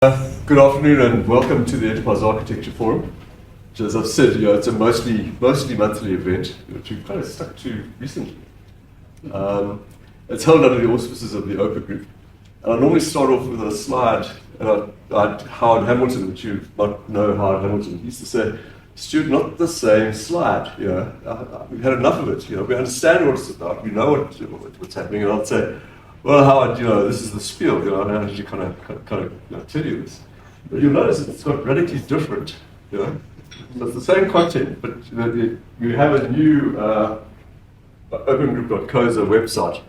Good afternoon and welcome to the Enterprise Architecture Forum, which, as I've said, it's a mostly monthly event, which we've kind of stuck to recently. It's held under the auspices of the Open Group. And I normally start off with a slide, and Howard Hamilton, which you might know Howard Hamilton, he used to say, Stuart, not the same slide, we've had enough of it, we understand what it's about, we know what's happening, and I'd say, well, Howard, this is the spiel, I need to kind of tell you this. But you'll notice it's got radically different, So it's the same content, but you have a new opengroup.coza website.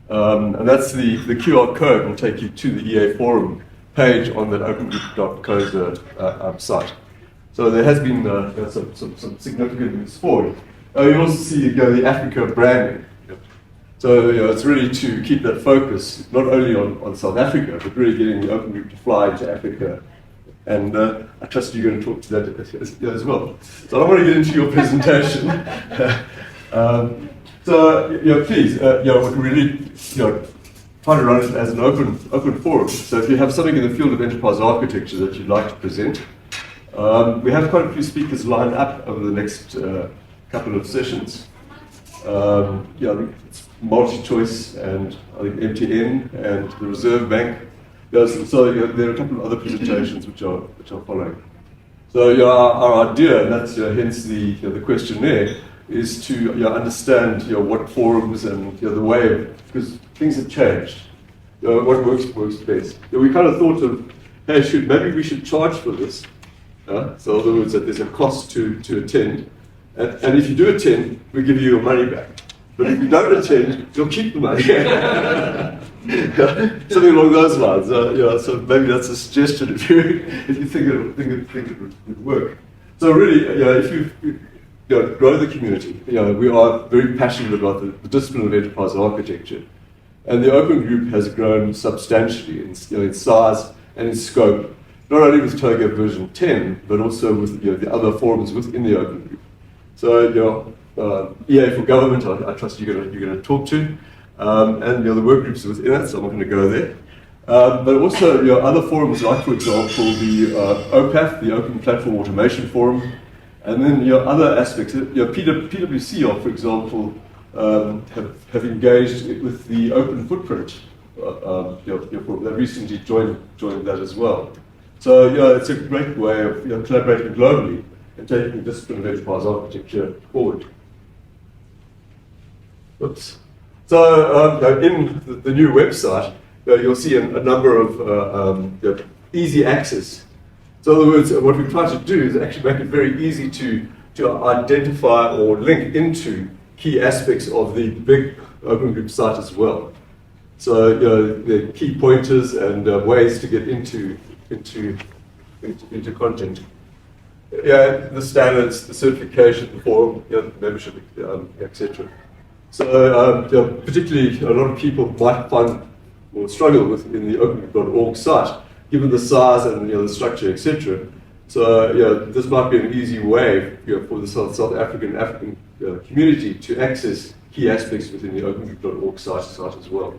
And that's the QR code will take you to the EA forum page on that opengroup.coza site. So there has been some significant moves forward. You also see the Africa branding. So it's really to keep that focus not only on South Africa, but really getting the Open Group to fly into Africa. And I trust you're going to talk to that as well. So I don't want to get into your presentation. Please, we're really trying to run it as an open forum. So if you have something in the field of enterprise architecture that you'd like to present, we have quite a few speakers lined up over the next couple of sessions. It's multi-choice and I think MTN and the Reserve Bank. So there are a couple of other presentations which are following. So our idea, and that's hence the questionnaire, is to understand what forums and the way, because things have changed. What works best. We kind of thought of, hey, maybe we should charge for this. So in other words, that there's a cost to attend, and if you do attend, we give you your money back. But if you don't attend, you'll keep the money. Something along those lines. So maybe that's a suggestion if you think it would work. So really, if you grow the community, we are very passionate about the discipline of enterprise architecture, and the Open Group has grown substantially in size and in scope, not only with TOGAF version 10, but also with the other forums within the Open Group. So EA for government, I trust you're going to talk to, and the work groups within it, so I'm not going to go there. But also other forums like, for example, the OPAF, the Open Platform Automation Forum, and then other aspects. PwC, for example, have engaged with the Open Footprint forum. They recently joined that as well. So it's a great way of collaborating globally and taking the discipline of enterprise architecture forward. Oops. So in the new website, you'll see a number of easy access. So in other words, what we try to do is actually make it very easy to identify or link into key aspects of the big Open Group site as well. So the key pointers and ways to get into content. The standards, the certification, the forum, membership, etc. So particularly a lot of people might find or struggle with in the opengroup.org site, given the size and the structure, etc. So this might be an easy way for the South African community to access key aspects within the opengroup.org site as well.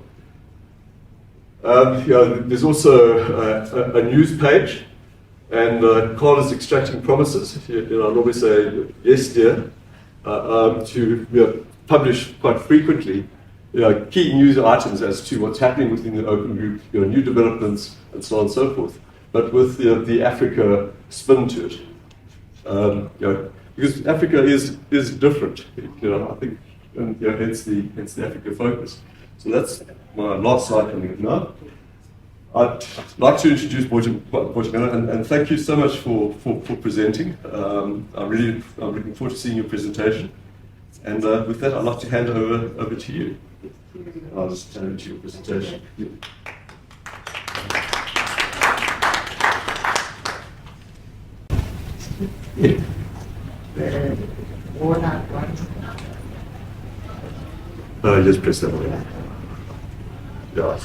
There's also a news page, and Carl is extracting promises. I normally say yes, dear, to publish quite frequently key news items as to what's happening within the Open Group, new developments, and so on and so forth, but with the Africa spin to it. Because Africa is different, I think, and hence the Africa focus. So that's my last slide coming up now. I'd like to introduce Boitumelo, and thank you so much for presenting. I'm looking forward to seeing your presentation. And with that, I'd like to hand over to you. I'll just turn into your presentation. Just press that one. Yeah.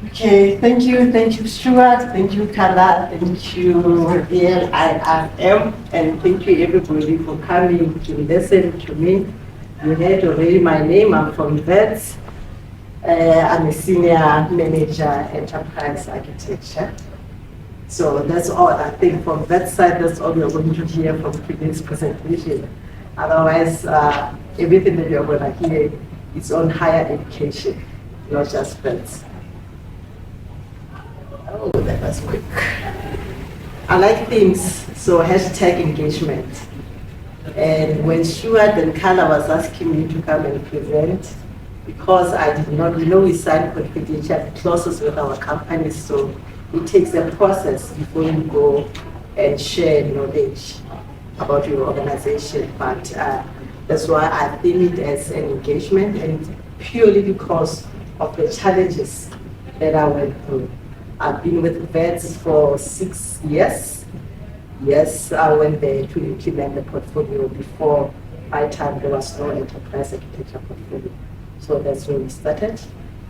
Okay, thank you, Stuart, thank you, Carla, thank you, LIRM, and thank you everybody for coming to listen to me. You heard already my name, I'm from VETS. I'm a senior manager enterprise architecture. So that's all. I think from that side, that's all you're going to hear from today's presentation. Otherwise, everything that you're going to hear is on higher education, not just Wits. Oh, that was quick. I like themes, so hashtag engagement. And when Stuart and Carla was asking me to come and present, because I did not, we signed confidential clauses with our companies, so it takes a process before you go and share knowledge about your organization. But that's why I think it as an engagement, and purely because of the challenges that I went through. I've been with VETS for 6 years. Yes, I went there to implement the portfolio. Before my time, there was no enterprise architecture portfolio. So that's where we started.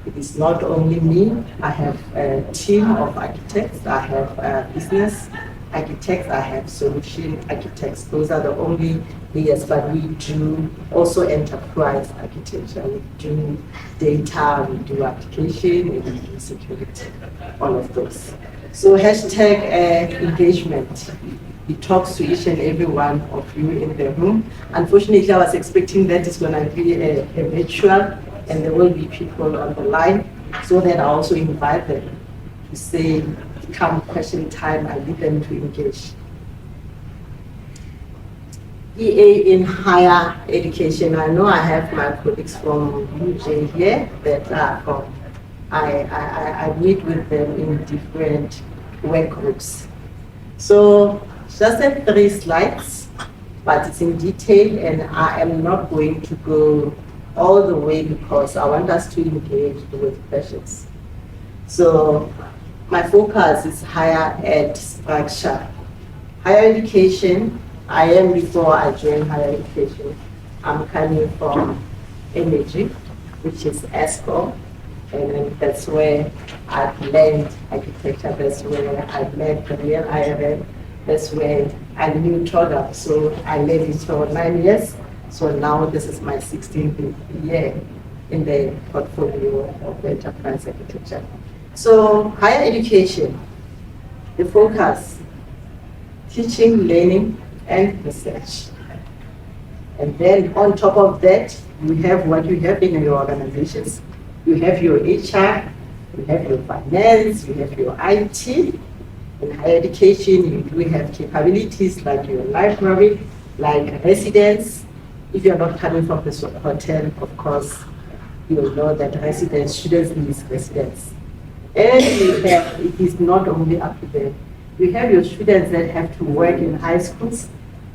It is not only me. I have a team of architects. I have business architects. I have solution architects. Those are the only layers, but we do also enterprise architecture. We do data, we do application, and we do security, all of those. So hashtag engagement. It talks to each and every one of you in the room. Unfortunately, I was expecting that it's going to be a virtual, and there will be people on the line, so that I also invite them to say, come question time, I need them to engage. EA in higher education. I know I have my colleagues from UJ here that are from, I meet with them in different work groups. So just have 3 slides, but it's in detail, and I am not going to go all the way because I want us to engage with questions. So my focus is higher ed structure. Higher education, I am before I joined higher education. I'm coming from energy, which is ESCO, and that's where I've learned architecture, that's where I learned the real IRM, that's where I knew TOGAF, so I learned it for 9 years. So now this is my 16th year in the portfolio of enterprise architecture. So higher education, the focus, teaching, learning, and research. And then on top of that, you have what you have in your organizations. You have your HR, you have your finance, you have your IT. In higher education, you do have capabilities like your library, like residence. If you're not coming from the hotel, of course, you will know that residence, students need residence. And it is not only up to them. You have your students that have to work in high schools.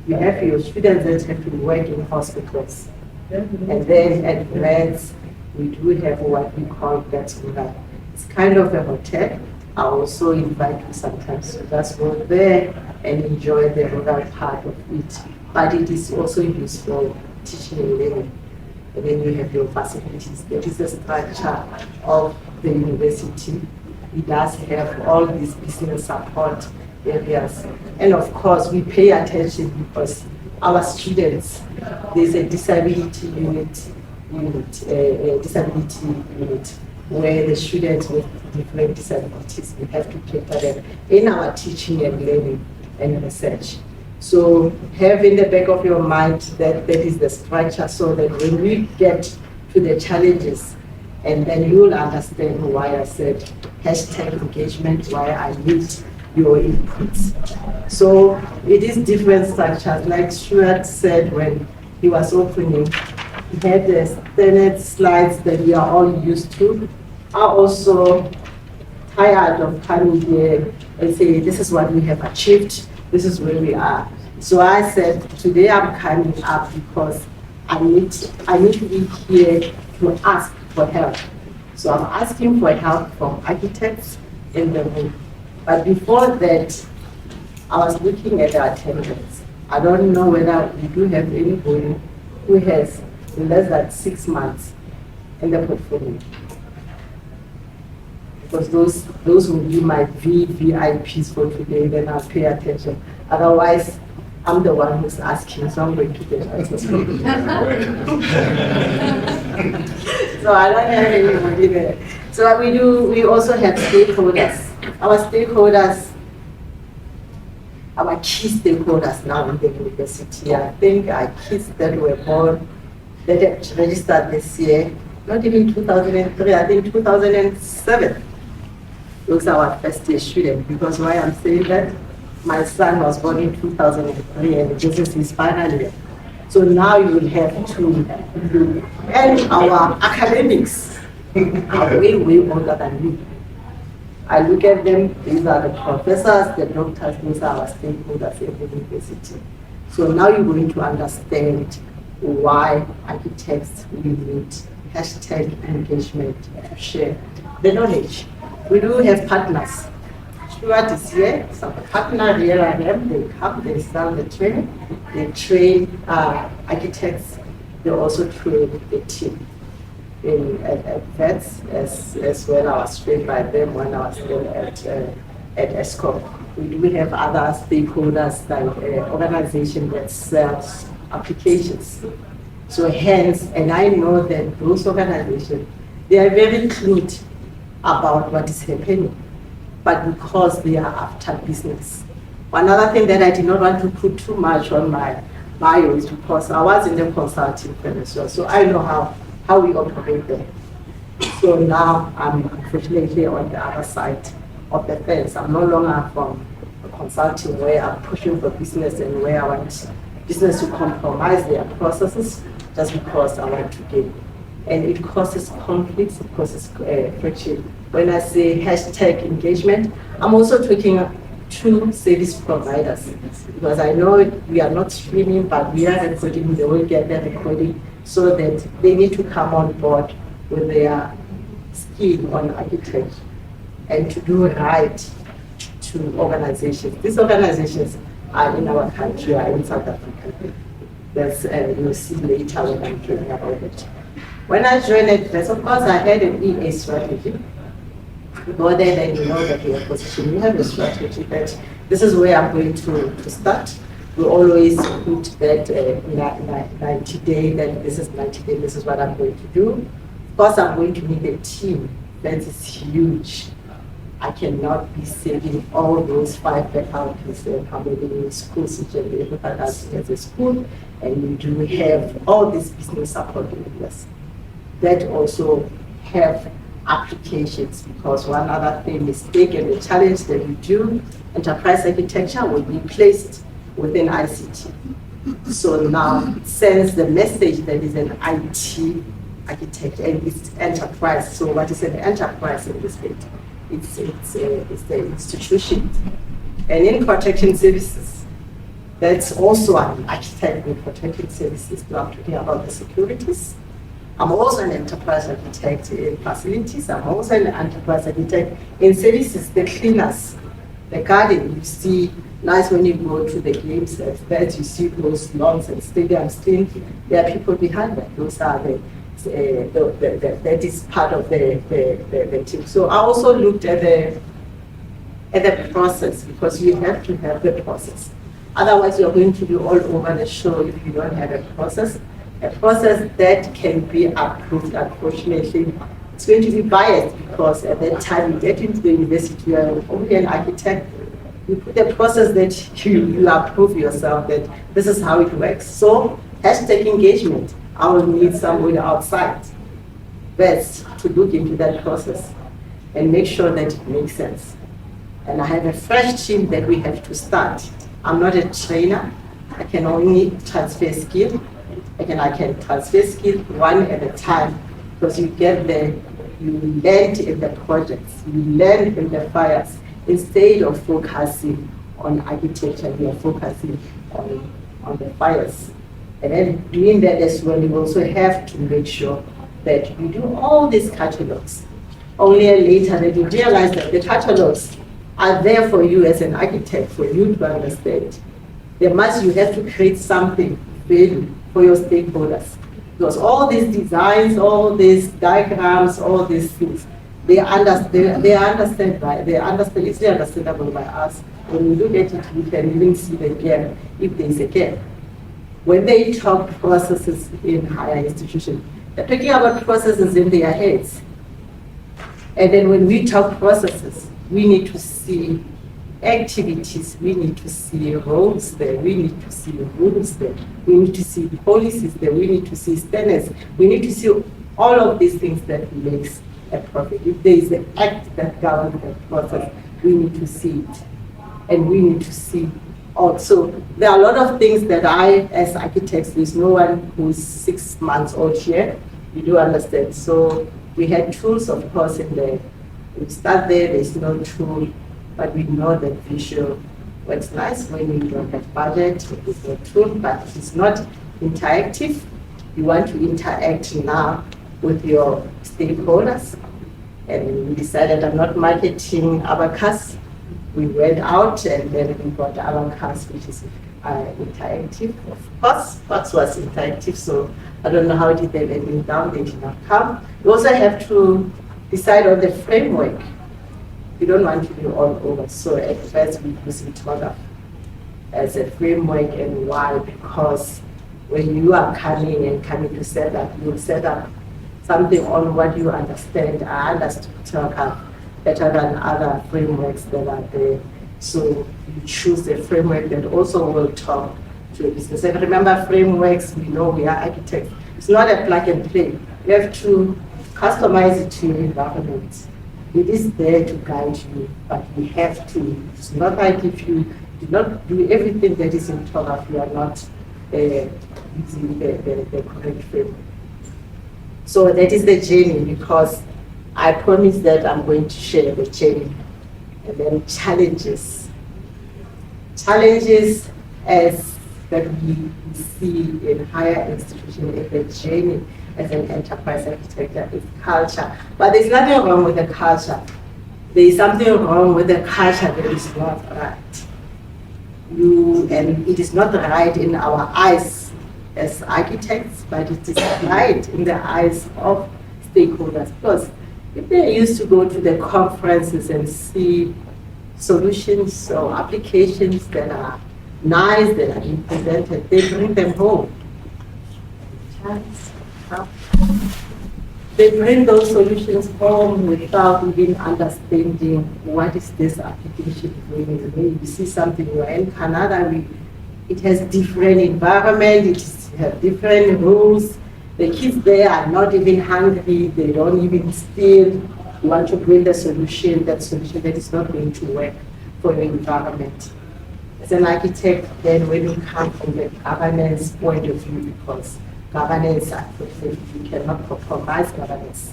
You have your students that have to work in hospitals. And then at VETS, we do have what we call VETS Rural. It's kind of a hotel. I also invite you sometimes to just go there and enjoy the rural part of it. But it is also used for teaching and learning. And then you have your facilities. That is the structure of the university. It does have all these business support areas. And of course, we pay attention because our students, there's a disability unit, where the students with different disabilities, we have to cater them in our teaching and learning and research. So have in the back of your mind that that is the structure, so that when we get to the challenges, and then you will understand why I said hashtag engagement, why I need your inputs. So it is different structures. Like Stuart said when he was opening, he had the standard slides that we are all used to. Are also tired of coming here and say, this is what we have achieved, this is where we are. So I said, today I'm coming up because I need to be here to ask for help. So I'm asking for help from architects in the room. But before that, I was looking at the attendance. I don't know whether we do have anybody who has less than 6 months in the portfolio. Because those will be my VVIPs for today, then I'll pay attention. Otherwise, I'm the one who's asking, so I'm going to get answers from you. So I don't have anybody there. So what we do, we also have stakeholders. Our stakeholders our key stakeholders now in the university. I think our kids that were born, that have registered this year, not even 2003, I think 2007. Those are our first year students. Because why I'm saying that, my son was born in 2003 and this is his final year. So now you will have to, and our academics are way, way older than me. I look at them, these are the professors, the doctors, these are our stakeholders in the university. So now you're going to understand why architects will need hashtag engagement to share the knowledge. We do have partners. Stuart is here, so the partner here I am, they come, they start the training, they train architects, they also train the team. At VETS, as well I was trained by them when I was still at ESCOM. We do have other stakeholders like organization that sells applications. So hence, and I know that those organizations, they are very clued about what is happening, but because they are after business. One other thing that I did not want to put too much on my bio is because I was in the consulting firm as well, so I know how we operate there. So now I'm unfortunately on the other side of the fence. I'm no longer from consulting where I'm pushing for business and where I want business to compromise their processes just because I want to gain. And it causes conflicts, it causes friction. When I say hashtag engagement, I'm also talking to service providers because I know we are not streaming, but we are recording, they will get their recording so that they need to come on board with their skill on architecture and to do right to organizations. These organizations are in our country, are in South Africa. That's, you'll see later when I'm talking about it. When I joined Advance, of course, I had an EA strategy. You go there, then you know that you are positioned. You have a strategy that this is where I'm going to start. We always put that 90 day, that this is 90 days, this is what I'm going to do. Of course, I'm going to need a team that is huge. I cannot be saving all those 5 faculties and how many schools each and every faculty has a school, and we do have all these business support areas that also have applications, because one other thing is big and the challenge that we do, enterprise architecture will be placed within ICT. So now it sends the message that is an IT architect and it's enterprise. So what is an enterprise in this case? It's the institution. And in protection services, that's also an architect in protection services. So I'm talking about the securities. I'm also an enterprise architect in facilities. I'm also an enterprise architect in services, the cleaners, the garden. You see, nice when you go to the games, that you see those lawns and stadiums clean. There are people behind that. Those are that is part of the team. So I also looked at the process, because you have to have the process. Otherwise, you're going to be all over the show if you don't have a process. A process that can be approved, unfortunately, it's going to be biased, because at that time you get into the university, you are only an architect. You put a process that you approve yourself that this is how it works. So, hashtag engagement. I will need somebody outside best to look into that process and make sure that it makes sense. And I have a fresh team that we have to start. I'm not a trainer. I can only transfer skill. I can transfer skill one at a time, because you get there, you land in the projects, you land in the fires. Instead of focusing on architecture, you are focusing on the fires. And then doing that as well, you also have to make sure that you do all these catalogs. Only later that you realize that the catalogs are there for you as an architect, for you to understand. You have to create something value for your stakeholders. Because all these designs, all these diagrams, all these things, they understand, it's understandable by us. When we look at it, we can even see the gap, if there is a gap. When they talk processes in higher institutions, they're talking about processes in their heads. And then when we talk processes, we need to see activities, we need to see roles there, we need to see rules there, we need to see policies there, we need to see standards, we need to see all of these things that makes a profit. If there is an act that governs that process, we need to see it. And we need to see also, there are a lot of things that I, as architects, there's no one who's 6 months old here, you do understand. So we had tools, of course, in there. We start there's no tool, but we know that visual works nice when you don't have budget, it's no tool, but it's not interactive. You want to interact now with your stakeholders. And we decided I'm not marketing Abacus. We went out and then we got Abacus, which is interactive. Of course, Fox was interactive, so I don't know how did they let me down, they did not come. You also have to decide on the framework. You don't want to be all over. So at first we use TOGAF as a framework, and why? Because when you are coming to set up, you set up something on what you understand. I understood TOGAF better than other frameworks that are there. So you choose a framework that also will talk to your business. And remember, frameworks, we know we are architects. It's not a plug and play. You have to customize it to your environment. It is there to guide you, but we have to. It's not like if you do not do everything that is in TOGAF, you are not using the correct framework. So that is the journey, because I promise that I'm going to share the journey. And then challenges. Challenges as that we see in higher institutions in the journey as an enterprise architecture is culture. But there's nothing wrong with the culture. There is something wrong with the culture that is not right. And it is not right in our eyes as architects, but it is right in the eyes of stakeholders. Because if they used to go to the conferences and see solutions or applications that are nice, that are being presented, they bring them home. They bring those solutions home without even understanding what is this application doing. When you see something, you're in Canada, it has different environment, it has different rules. The kids there are not even hungry, they don't even steal. You want to build a solution, that solution that is not going to work for your environment. As an architect, then when you come from the governance point of view, because governance, you cannot compromise governance.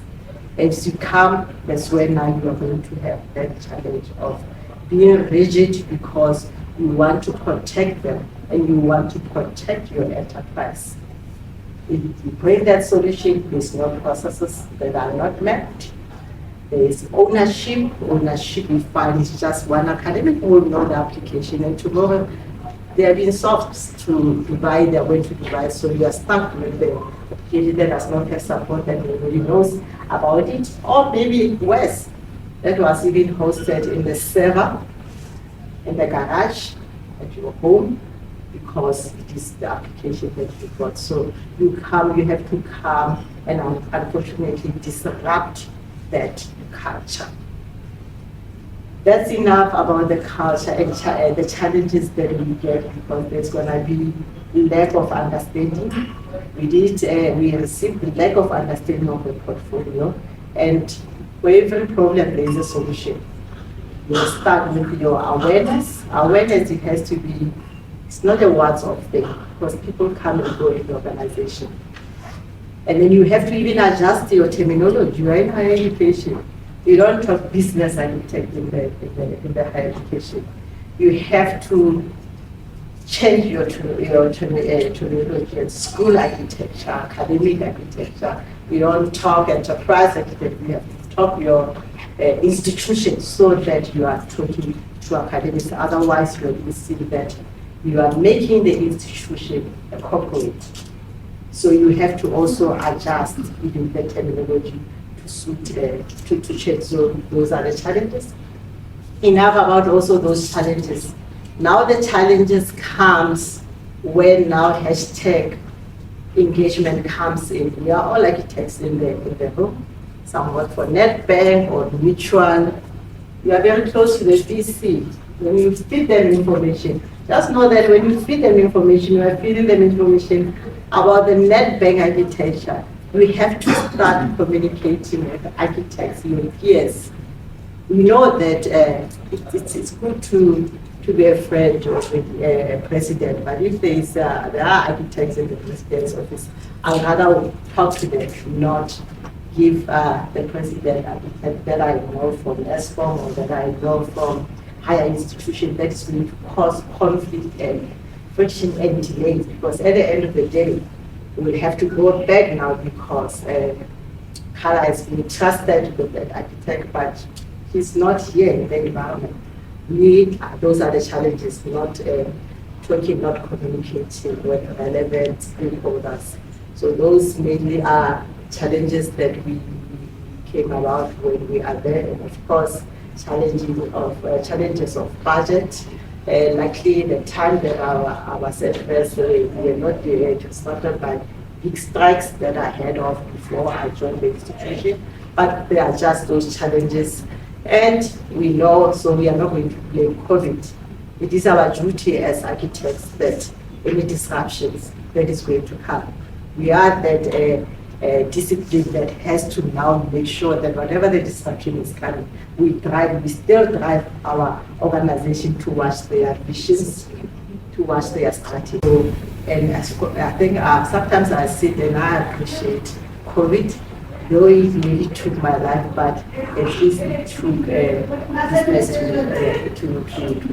As you come, that's when now you are going to have that challenge of being rigid because you want to protect them and you want to protect your enterprise. If you bring that solution, there's no processes that are not mapped. There is ownership. Ownership, we find, is just one academic will know the application, and tomorrow they have been soft to divide, they're going to divide, so you are stuck with the application that does not have support and nobody knows about it. Or maybe worse, that was even hosted in the server, in the garage, at your home, because it is the application that you got. So you have to come and unfortunately disrupt that culture. That's enough about the culture and the challenges that we get, because there's going to be lack of understanding. We received lack of understanding of the portfolio, and for every problem there is a solution. You start with your awareness. Awareness, it has to be, it's not a once-off thing, because people come and go in the organization. And then you have to even adjust your terminology. You are in higher education. You don't talk business architect in the higher education. You have to change your terminology. School architecture, academic architecture. You don't talk enterprise architect. You have to talk your institution, so that you are talking to academics. Otherwise, you will see that you are making the institution a corporate. So you have to also adjust even the terminology to suit to change. So those are the challenges. Enough about also those challenges. Now the challenges comes when now hashtag engagement comes in. We are all architects in the room. Some work for Nedbank or Mutual. You are very close to the VC. when you feed them information, just know that when you feed them information, you are feeding them information about the net bank architecture. We have to start communicating with architects, your peers. We know that it's good to be a friend of the president, but if there are architects in the president's office, I'd rather talk to them, not give the president architect that I know from ESCOM or that I know from higher institution that is going to cause conflict and friction and delays, because at the end of the day, we will have to go back now because Kara has been trusted with that architect, but he's not here in the environment. Those are the challenges, not talking, not communicating with relevant stakeholders. So those mainly are challenges that we came about when we are there, and of course, challenges of budget. Luckily, the time that I was at first, we were not there. It was started by big strikes that I had of before I joined the institution, but there are just those challenges. And we know, so we are not going to blame COVID. It is our duty as architects that any disruptions that is going to come, we are that discipline that has to now make sure that whatever the disruption is coming, we still drive our organization towards their visions, towards their strategy. So, and I think sometimes I sit and I appreciate COVID, though it really took my life, but at least it took business to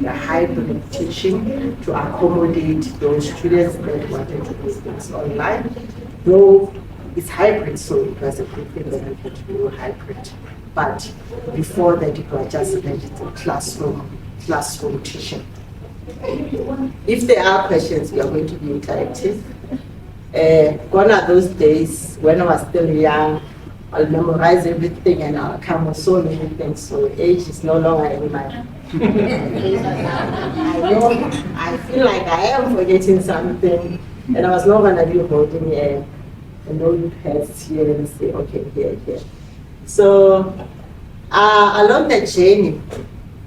the hybrid teaching to accommodate those students that wanted to do things online. Though it's hybrid, so it was a good thing that we could do hybrid. But before that, it was just a classroom teaching. If there are questions, we are going to be interactive. Gone are those days when I was still young, I'll memorize everything and I'll come with so many things. So age is no longer in my I feel like I am forgetting something, and I was not going to be holding a notepad here and say, okay, here. So along the journey,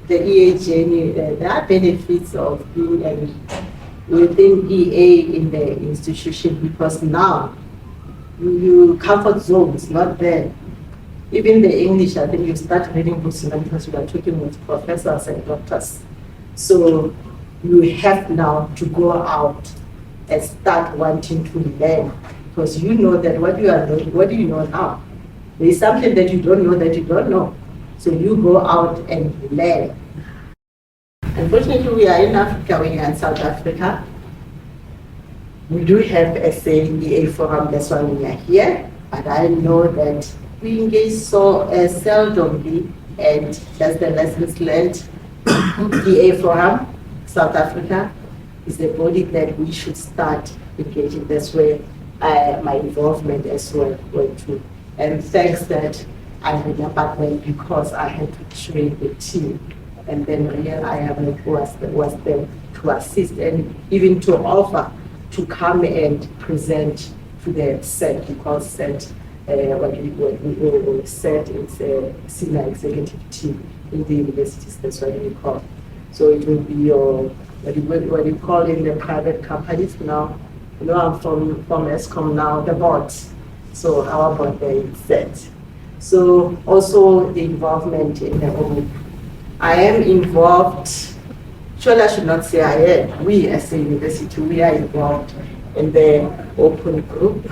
the EA journey, there are benefits of being within EA in the institution, because now your comfort zone is not there. Even the English, I think you start reading books because you are talking with professors and doctors. So you have now to go out and start wanting to learn, because you know that what you are doing, what do you know now? There is something that you don't know that you don't know. So you go out and learn. Unfortunately, we are in Africa, we are in South Africa. We do have a EA forum, that's why we are here. But I know that we engage so seldomly, and that's the lessons learned. EA forum, South Africa, is the body that we should start engaging. That's where my involvement as well went to. And thanks that I remembered when, because I had to train the team. And then Real IAM was there to assist and even to offer to come and present to the SET, because SET, what we SET is a senior executive team in the universities, that's what we call. So it will be your, what you call in the private companies now. You know, I'm from ESCOM now, the board. So our board there is SET. So also the involvement in the group. I am involved, surely I should not say I am. We as a university, we are involved in the open group.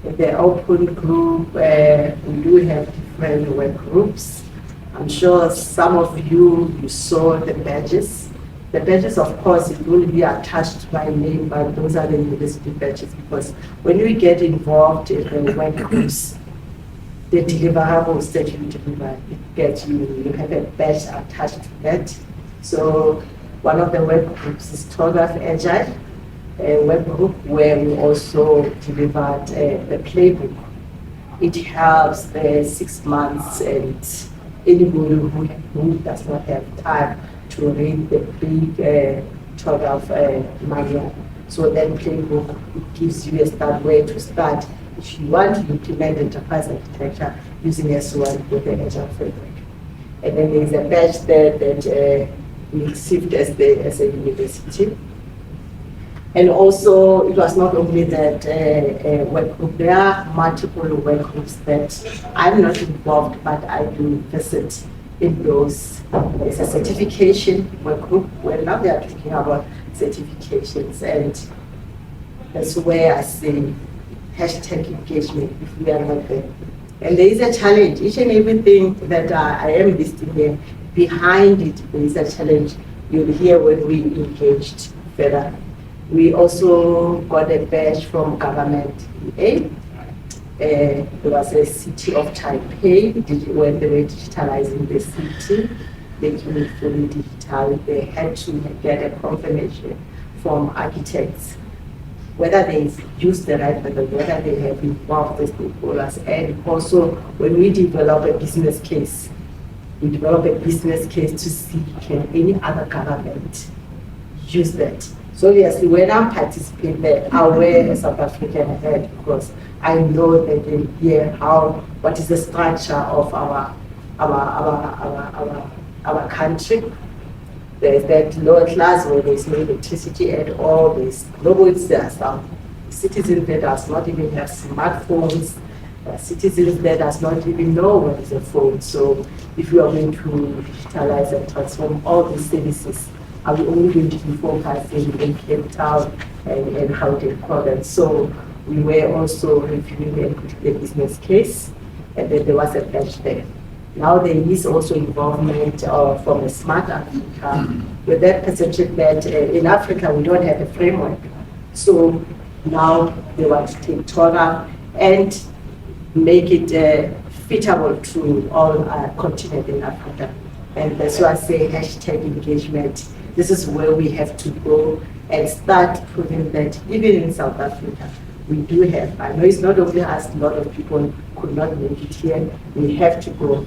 In the open group, we do have different work groups. I'm sure some of you saw the badges. The badges, of course, it will be attached by name, but those are the university badges, because when we get involved in the work groups, the deliverables that you deliver, you have a badge attached to that. So one of the work groups is TOGAF Agile, a work group where we also delivered the playbook. It helps the 6 months, and anybody who does not have time to read the big TOGAF manual. So that playbook, it gives you a start where to start if you want to implement enterprise architecture using S1 with the Agile framework. And then there's a badge there that we received as a university. And also, it was not only that work group, there are multiple work groups that I'm not involved, but I do visit in those. There's a certification work group where now they are talking about certifications, and that's where I say hashtag engagement if we are not there. And there is a challenge. Each and everything that I am listing here, behind it, there is a challenge. You'll hear when we engaged further. We also got a badge from government EA. There was a city of Taipei when they were digitalizing the city, making it fully digital. They had to get a confirmation from architects whether they use the right method, whether they have involved the stakeholders. And also, when we develop a business case, we develop a business case to see can any other government use that. So obviously, when I participate there, I wear a South African hat because I know that they hear what is the structure of our country. There's that lower class where there's no electricity at all. There's robots. There are some citizens that does not even have smartphones. Citizens that does not even know what is a phone. So if we are going to digitalize and transform all these services, are we only going to be focusing in Cape Town and how they call it? So we were also reviewing and putting the business case, and then there was a patch there. Now there is also involvement from a Smart Africa, with that perception that in Africa we don't have a framework. So now they want to take TOGAF and make it fitable to all continent in Africa. And that's why I say hashtag engagement. This is where we have to go and start proving that even in South Africa, we do have, I know it's not only us, a lot of people could not make it here, we have to go.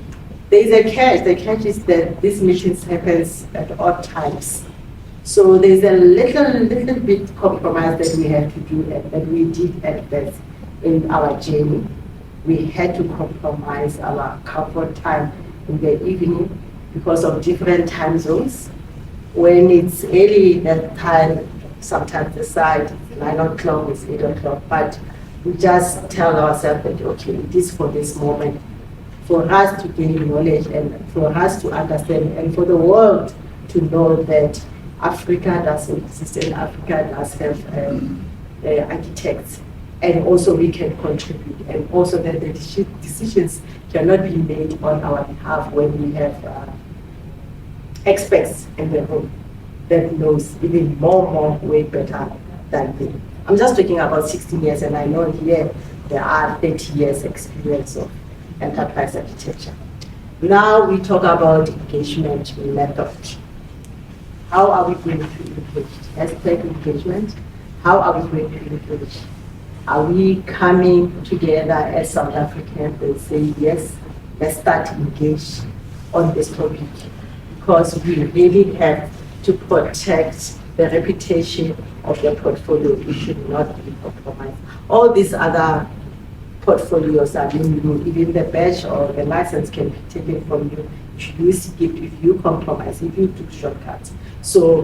There is a catch. The catch is that these missions happens at odd times. So there's a little bit compromise that we have to do and that we did at best in our journey. We had to compromise our comfort time in the evening because of different time zones. When it's early that time, sometimes the side, 9 o'clock, it's 8 o'clock, but we just tell ourselves that, okay, it is for this moment, for us to gain knowledge and for us to understand and for the world to know that Africa does exist and Africa does have architects, and also we can contribute, and also that the decisions cannot be made on our behalf when we have experts in the room that knows even more way better than me. I'm just talking about 16 years, and I know here there are 30 years experience of enterprise architecture. Now we talk about engagement method. How are we going to engage? Hashtag engagement. How are we going to engage? Are we coming together as South Africans and say, yes, let's start engage on this topic? Because we really have to protect the reputation of the portfolio. We should not be compromised. All these other portfolios are being removed. Even the badge or the license can be taken from you. You skip if you compromise, if you took shortcuts. So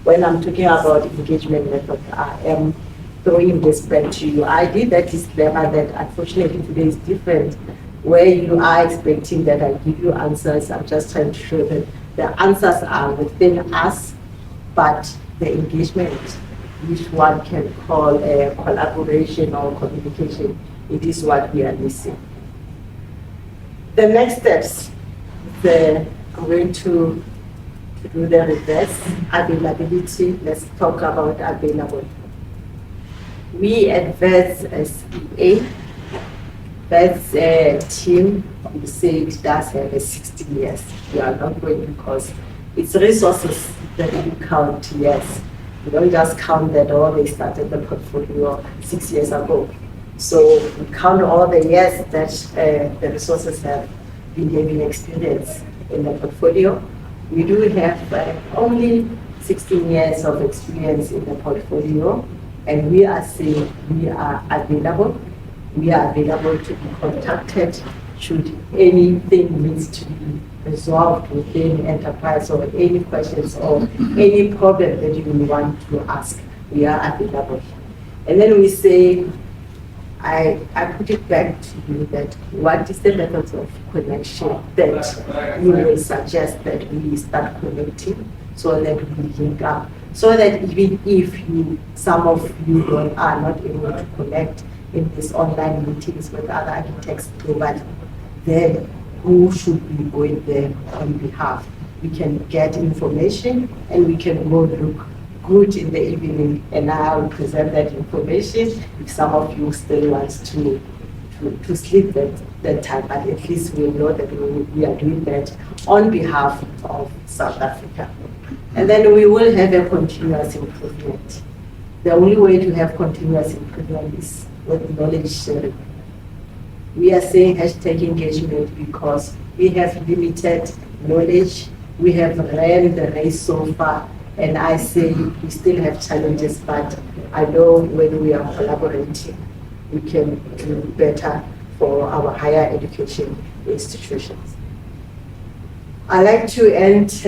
when I'm talking about engagement method, I am throwing this back to you. I did that disclaimer that unfortunately today is different, where you are expecting that I give you answers. I'm just trying to show that the answers are within us, but the engagement, which one can call a collaboration or communication, it is what we are missing. The next steps, I'm going to do the reverse availability. Let's talk about available. We at VETS as EA, that's a team who say it does have a 16 years. We are not going because it's resources that we count, yes. We don't just count that, they started the portfolio 6 years ago. So we count all the years that the resources have been having experience in the portfolio. We do have only 16 years of experience in the portfolio, and we are saying we are available. We are available to be contacted should anything needs to be resolved within enterprise or any questions or any problem that you want to ask, we are available. And then we say, I put it back to you that what is the methods of connection that you will suggest that we start connecting so that we link up, so that even if some of you are not able to connect in these online meetings with other architects globally, then who should be going there on behalf? We can get information and we can go look good in the evening, and I'll present that information if some of you still want to sleep that time, but at least we know that we are doing that on behalf of South Africa. And then we will have a continuous improvement. The only way to have continuous improvement is with knowledge sharing. We are saying hashtag engagement because we have limited knowledge. We have ran the race so far, and I say we still have challenges, but I know when we are collaborating, we can do better for our higher education institutions. I like to end,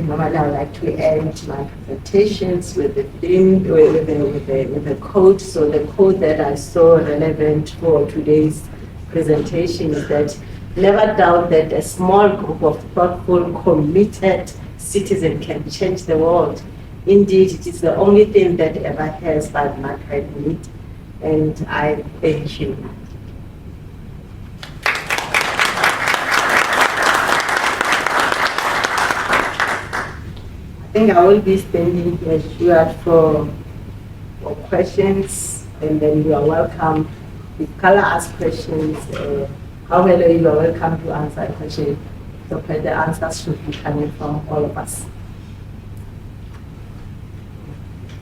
normally I like to end my presentations with the theme, with the quote. So the quote that I saw relevant for today's presentation is that never doubt that a small group of thoughtful, committed citizens can change the world. Indeed, it is the only thing that ever has that mankind need. And I thank you. I think I will be standing here, Stuart, for questions, and then you are welcome. If Kala asks questions, however, you are welcome to answer a question. So the answers should be coming from all of us.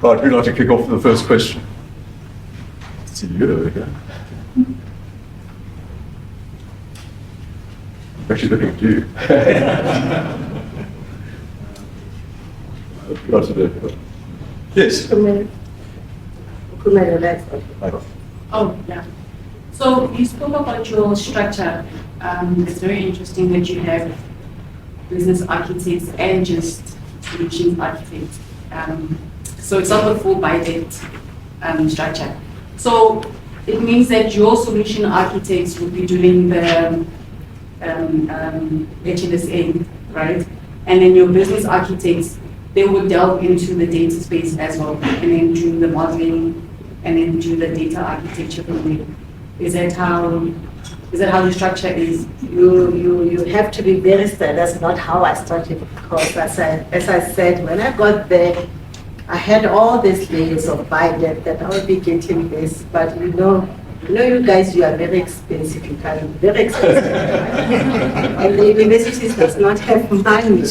Right, who'd like to kick off with the first question? See you over here. I'm actually looking at you. Yes. Oh, yeah. So you spoke about your structure. It's very interesting that you have business architects and just solutions architects. So it's not a full by-date structure. So it means that your solution architects will be doing the HLSA, right? And then your business architects, they will delve into the data space as well, and then do the modeling, and then do the data architecture from there. Is that how the structure is? You have to be very sad. That's not how I started, because as I said, when I got there, I had all these layers of budget that I would be getting this, but you know you guys, you are very expensive. You can be very expensive, and the university does not have money.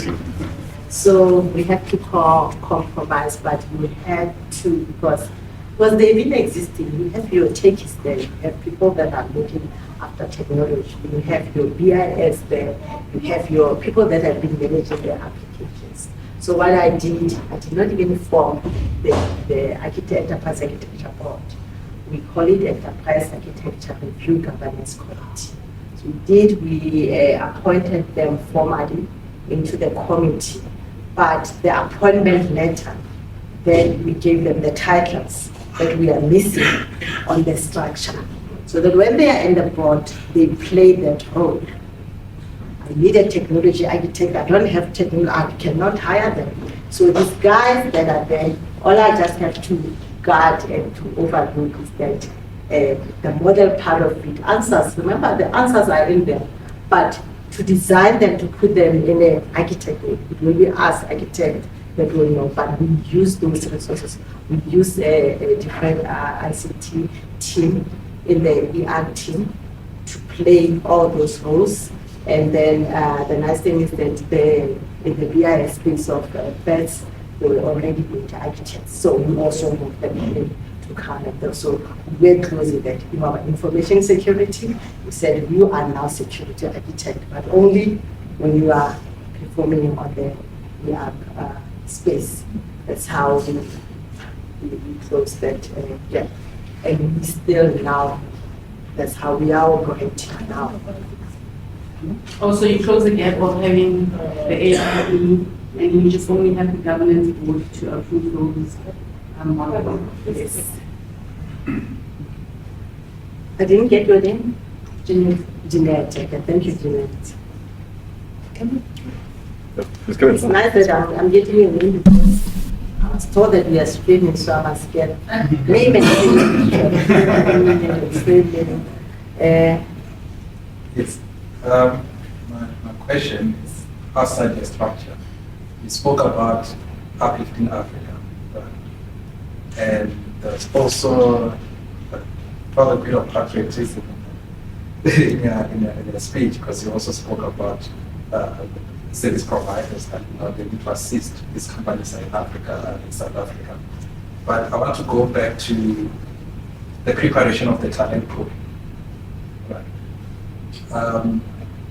So we have to compromise, but we had to, because they've been existing. You have your techies there, you have people that are looking after technology, you have your BIS there, you have your people that have been managing their applications. So what I did not even form the Enterprise Architecture Board. We call it Enterprise Architecture Review Governance Committee. So we appointed them formally into the committee, but the appointment letter, then we gave them the titles that we are missing on the structure, so that when they are in the board, they play that role. I need a technology architect. I don't have technology. I cannot hire them. So these guys that are there, all I just have to guard and to overlook is that the model part of it, answers. Remember, the answers are in there, but to design them, to put them in an architect, it will be us architect that will know. But we use those resources. We use a different ICT team in the ER team to play all those roles. And then the nice thing is that in the BIS space of beds, they were already into architects. So we also moved them in to come at them. So we work closely that in our information security, we said you are now security architect, but only when you are performing on the space. That's how we close that gap. And we still now, that's how we are operating now. Also, you close the gap of having the AIE, and you just only have the governance board to approve those models. Yes. I didn't get your name? Jeanette. Jeanette. Okay, thank you, Jeanette. Just come It's in. nice that I'm getting your name because I was told that we are streaming, so I must get name and name. Yes. My question is outside the structure. You spoke about uplifting Africa, right? And there's also quite a bit of patriotism in your speech, because you also spoke about service providers that they need to assist these companies in Africa and in South Africa. But I want to go back to the preparation of the talent pool. Right.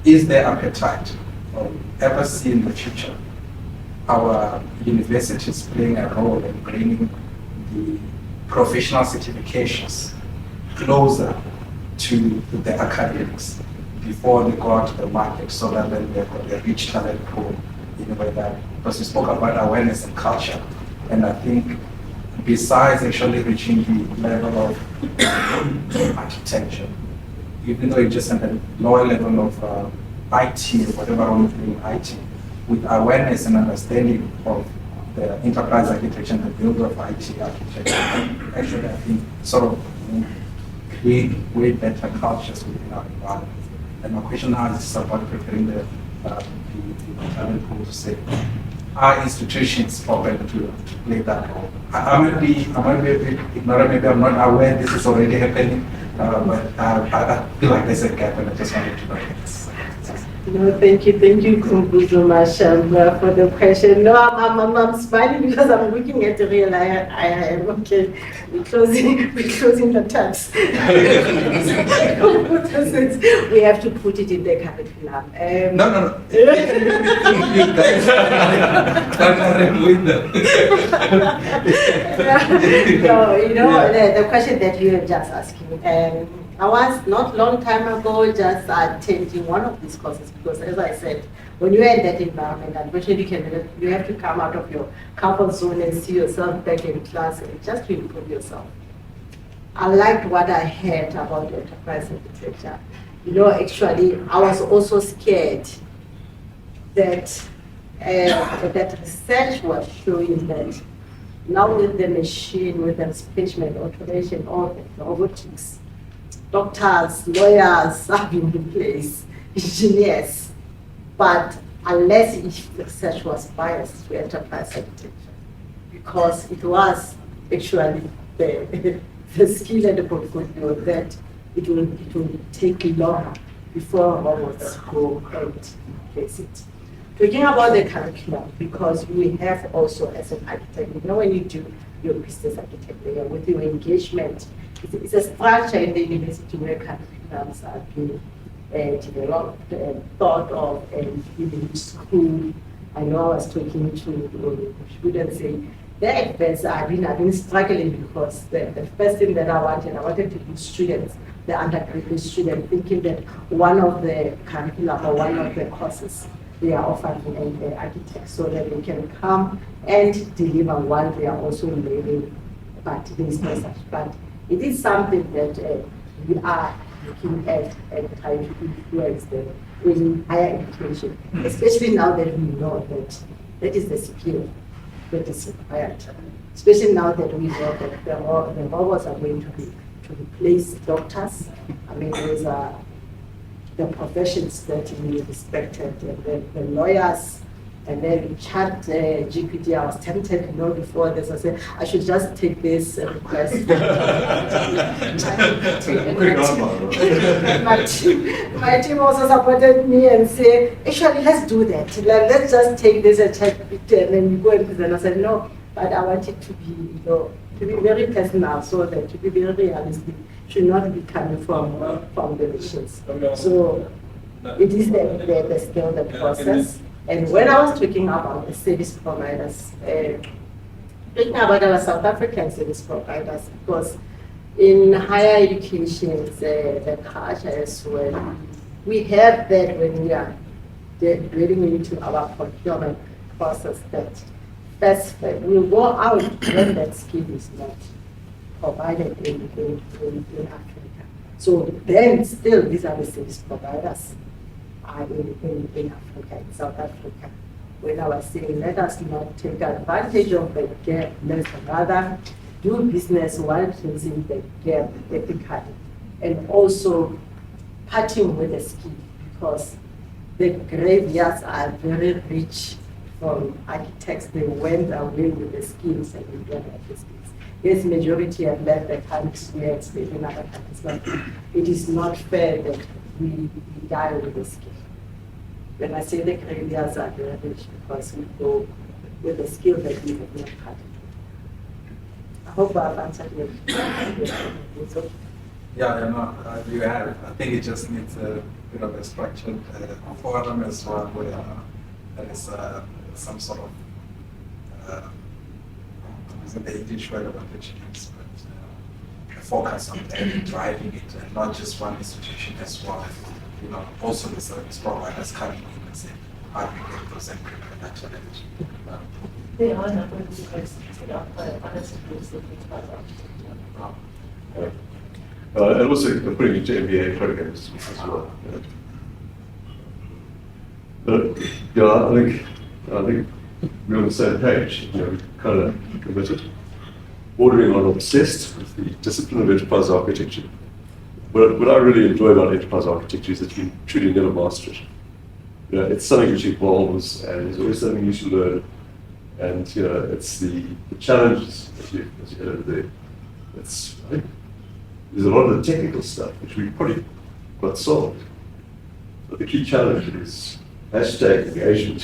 Is there appetite, or ever see in the future, our universities playing a role in bringing the professional certifications closer to the academics before they go out to the market, so that then they've got a rich talent pool in a way that, because we spoke about awareness and culture, and I think besides actually reaching the level of architecture, even though it's just at the lower level of IT, or whatever one is doing IT, with awareness and understanding of the enterprise architecture and the build of IT architecture, actually I think sort of create way better cultures within our environment. And my question now is about preparing the talent pool to say, are institutions open to play that role? I might be a bit ignorant, maybe I'm not aware this is already happening, but I feel like there's a gap, and I just wanted to know this. No, thank you, Kumbuzo Masham, for the question. No, I'm smiling because I'm looking at the real. I am okay. We're closing the tabs. We have to put it in the curriculum. No. You guys are doing that. No, the question that you were just asking. I was not long time ago just attending one of these courses, because as I said, when you're in that environment, unfortunately you have to come out of your comfort zone and see yourself back in class and just to improve yourself. I liked what I heard about enterprise architecture. Actually, I was also scared that that research was showing that now with the machine, with the spaceship automation, all the robotics, doctors, lawyers have been replaced, engineers, but unless if the research was biased to enterprise architecture, because it was actually the skill and the portfolio that it will take longer before robots go and replace it. Talking about the curriculum, because we have also as an architect, when you do your business architect layer with your engagement, it's a structure in the university where curriculums are being developed and thought of, and in school. I know I was talking to students saying, their advance I've been struggling because the first thing that I wanted to do students, the undergraduate student, thinking that one of the curriculum or one of the courses they are offering in the architects, so that they can come and deliver while they are also learning, but there is no such. But it is something that we are looking at and trying to influence them in higher education, especially now that we know that that is the skill that is required. Especially now that we know that the robots are going to replace doctors. I mean, those are the professions that we respected, the lawyers, and then chat GPT. I was tempted, before this, I said, I should just take this request. My team also supported me and said, actually, let's do that. Let's just take this and chat GPT and then we go and present. I said, no, but I want it to be, to be very personal, so that to be very realistic, should not be coming from the machines. So it is still the process. And when I was talking about the service providers, talking about our South African service providers, because in higher education, the culture as well, we have that when we are getting into our procurement process, that first we'll go out when that skill is not provided in Africa. So then still these are the service providers are in Africa, in South Africa. When I was saying, let us not take advantage of the gap, let's rather do business while closing the gap ethically, and also parting with the skill, because the graveyards are very rich from architects. They went away with the skills and we don't have the skills. Yes, majority have left the country, yes, they in other countries, but it is not fair that we die with the skill. When I say the graveyards are very rich, because we go with the skill that we have not had. I hope I've answered your question. Yeah, you have. I think it just needs a bit of a structured forum as well, where there is some sort of using the English word of opportunities, but focus on that, driving it, and not just one institution as well. Also the service providers coming in and saying, how do we get those and prepare that challenge? There are a number of questions that are honestly and also putting into MBA programs as well. But I think we're on the same page. We're kind of committed, bordering on obsessed with the discipline of enterprise architecture. What I really enjoy about enterprise architecture is that you truly never master it. It's something which evolves, and there's always something you should learn. And it's the challenges as you head over there. I think there's a lot of the technical stuff which we've probably got solved. But the key challenge is hashtag engagement.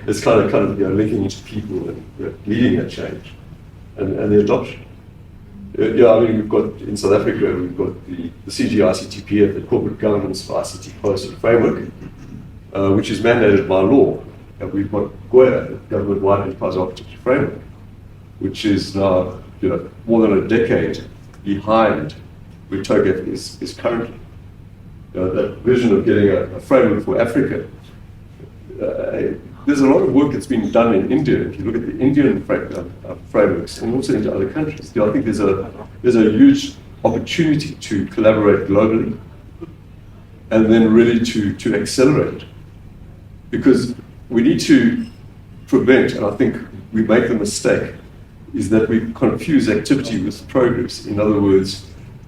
It's kind of linking into people and leading that change and the adoption. We've got in South Africa, we've got the CGICTPF, the Corporate Governance for ICT Policy Framework, which is mandated by law. And we've got GOIA, the Government-Wide Enterprise Architecture Framework, which is now more than a decade behind where TOGAF is currently. That vision of getting a framework for Africa, there's a lot of work that's been done in India. If you look at the Indian frameworks and also into other countries, I think there's a huge opportunity to collaborate globally and then really to accelerate. Because we need to prevent, and I think we make the mistake, is that we confuse activity with progress. In other words,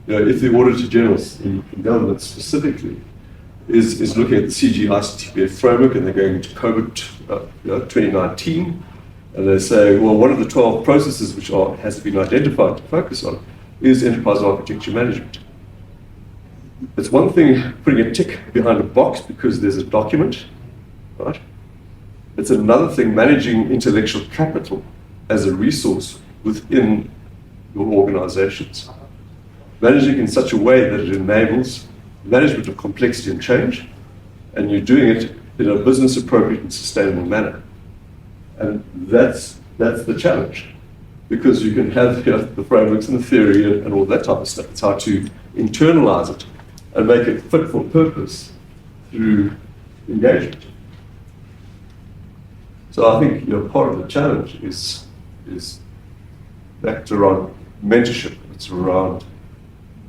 if the Auditor General in government specifically is looking at the CGICTPF framework and they're going to COVID 2019, and they say, well, one of the 12 processes which has been identified to focus on is enterprise architecture management. It's one thing putting a tick behind a box because there's a document, right? It's another thing managing intellectual capital as a resource within your organizations. Managing in such a way that it enables management of complexity and change, and you're doing it in a business appropriate and sustainable manner. And that's the challenge, because you can have the frameworks and the theory and all that type of stuff. It's how to internalize it and make it fit for purpose through engagement. So I think part of the challenge is back to around mentorship. It's around,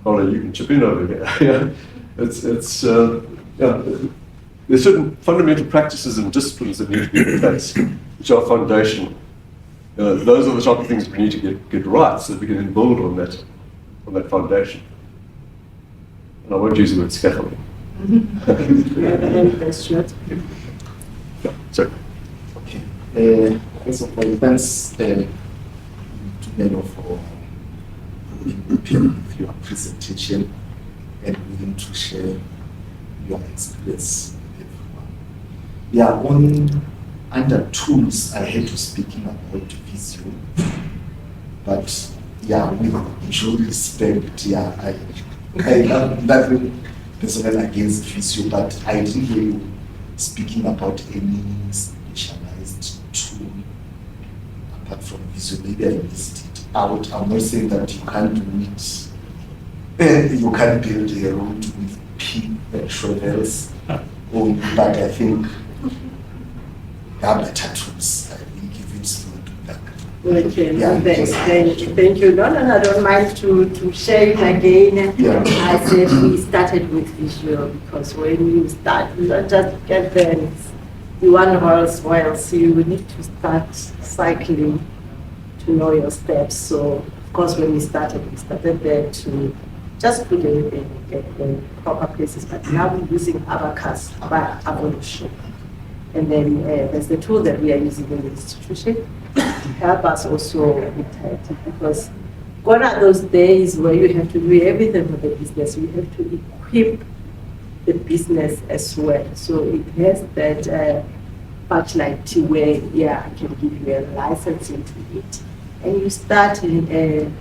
you can chip in over here. There's certain fundamental practices and disciplines that need to be in place, which are foundational. Those are the type of things we need to get right so that we can then build on that foundation. And I won't use the word scaffolding. Sorry. Okay. First of all, thanks to Boitumelo for with your presentation and willing to share your experience with everyone. Under tools, I hate to speaking about Visio, but with due respect, I have nothing personal against Visio, but I didn't hear you speaking about any specialized tool apart from Visio. Maybe I missed it out. I'm not saying that you can't do it. You can't build a road with travels. But I think there are better tools. I think if it's not that. Okay, Yeah, thank you. No, I don't mind to share it again. Yeah. I said we started with visual because when you start, you don't just get there and you want Rolls Royce, you need to start cycling to know your steps. So, of course, when we started there to just put everything in proper places. But now we're using Abacus by Evolution. And then there's the tool that we are using in the institution to help us also with it, because gone are those days where you have to do everything for the business. You have to equip the business as well. So it has that part like to where, yeah, I can give you a license into it. And you start in,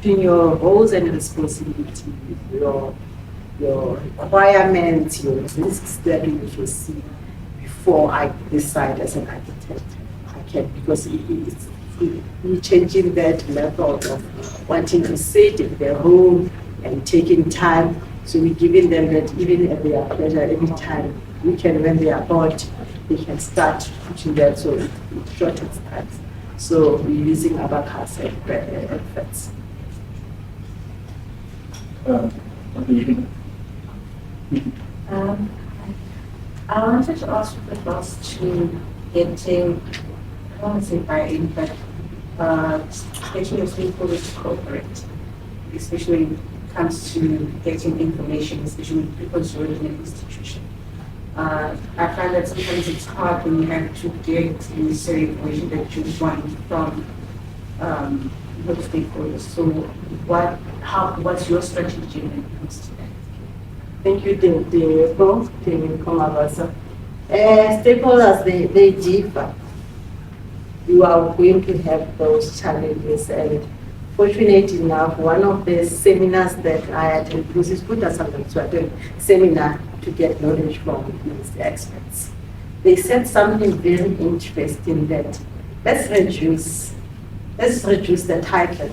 doing your roles and responsibilities, your requirements, your risks that you foresee before I decide as an architect. I can, because it's changing that method of wanting to sit in their room and taking time. So we're giving them that even at their pleasure, anytime we can, when they are bored, they can start putting that, so it shortens time. So we're using Abacus and FETS. I wanted to ask with regards to getting, I don't want to say buy-in, but getting your stakeholders to cooperate, especially when it comes to getting information, especially because you're in an institution. I find that sometimes it's hard when you have to get the necessary information that you want from your stakeholders. So what's your strategy when it comes to that? Thank you, Daniel. Stakeholders, they differ. You are going to have those challenges, and fortunate enough, one of the seminars that I attended, because it's good that sometimes we attend seminar to get knowledge from these experts. They said something very interesting, that let's reduce the title.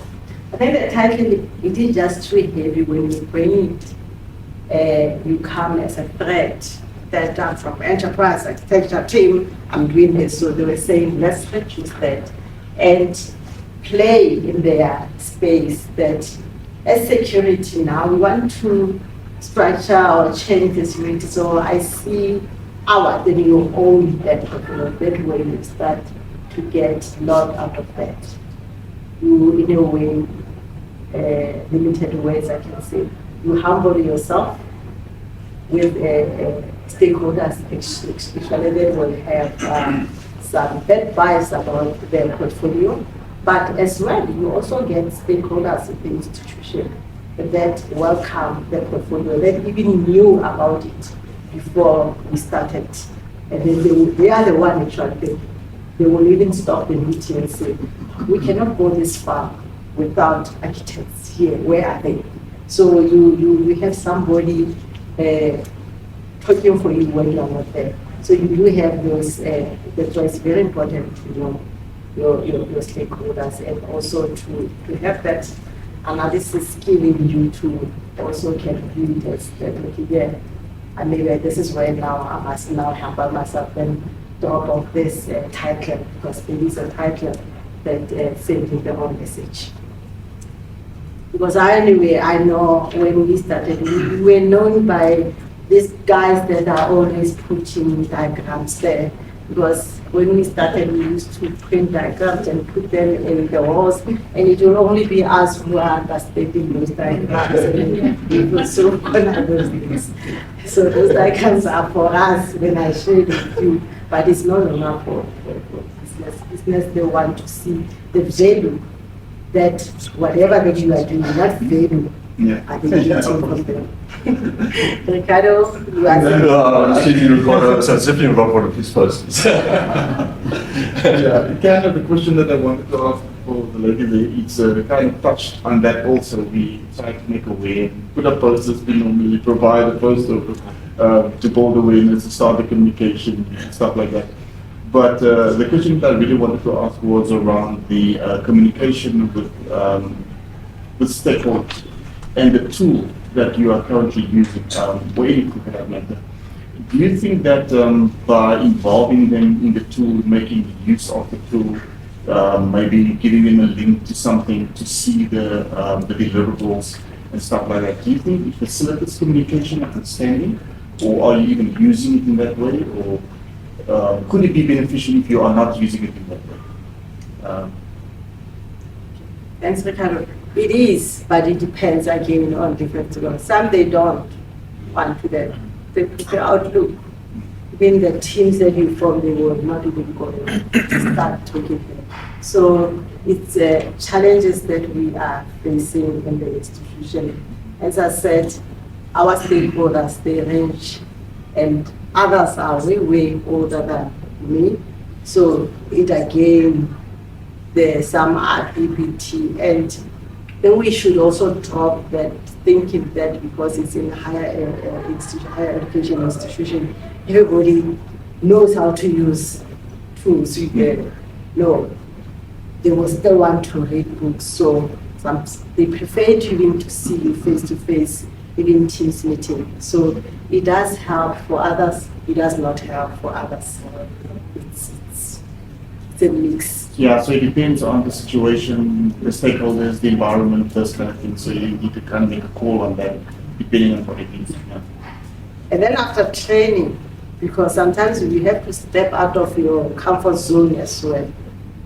I think the title, it is just too heavy when you bring it. You come as a threat that I'm from enterprise architecture team, I'm doing this. So they were saying, let's reduce that and play in their space that as security now, we want to structure or change the security. So I see then you own that way you start to get a lot out of that. You, in a way, limited ways, I can say. You humble yourself with stakeholders, especially they will have some advice about their portfolio, but as well, you also get stakeholders in the institution that welcome the portfolio, that even knew about it before we started. And then they are the one actually, they will even stop the meeting and say, we cannot go this far without architects here, where are they? So you have somebody talking for you when you are not there. So you do have those, that's why it's very important to know your stakeholders, and also to have that analysis skill in you to also can build this, that okay, yeah, and maybe this is where now I must now humble myself and talk of this title, because there is a title that sending the wrong message. Because I know when we started, we were known by these guys that are always putting diagrams there. Because when we started, we used to print diagrams and put them in the walls, and it will only be us who are understanding those diagrams. And we will solve those things. So those diagrams are for us when I share it with you, but it's no longer for business. Business, they want to see the value that whatever that you are doing, not value, are they getting from them. Ricardo, you are Ricardo, so it's definitely not one of his posts. Yeah, kind of the question that I wanted to ask for the lady there, it's kind of touched on that also. We try to make aware, put up posters, we normally provide a poster to build awareness, to start the communication, and stuff like that. But the question that I really wanted to ask was around the communication with stakeholders and the tool that you are currently using, or any tool for that matter, do you think that by involving them in the tool, making use of the tool, maybe giving them a link to something to see the deliverables and stuff like that, do you think it facilitates communication and understanding, or are you even using it in that way, or could it be beneficial if you are not using it in that way? Thanks, Ricardo. It is, but it depends again on different tools. Some they don't want to that. They prefer Outlook. Even the teams that you form, they will not even go to start talking there. So it's challenges that we are facing in the institution. As I said, our stakeholders, they range, and others are way, way older than me. So it again, some are PPT, and then we should also drop that thinking that because it's in higher education institution, everybody knows how to use tools. No, they will still want to read books. So they prefer to even to see you face to face, even Teams meeting. So it does help for others. It does not help for others. It's a mix. Yeah, so it depends on the situation, the stakeholders, the environment, those kind of things. So you need to kind of make a call on that, depending on what it is. Yeah. And then after training, because sometimes you have to step out of your comfort zone as well,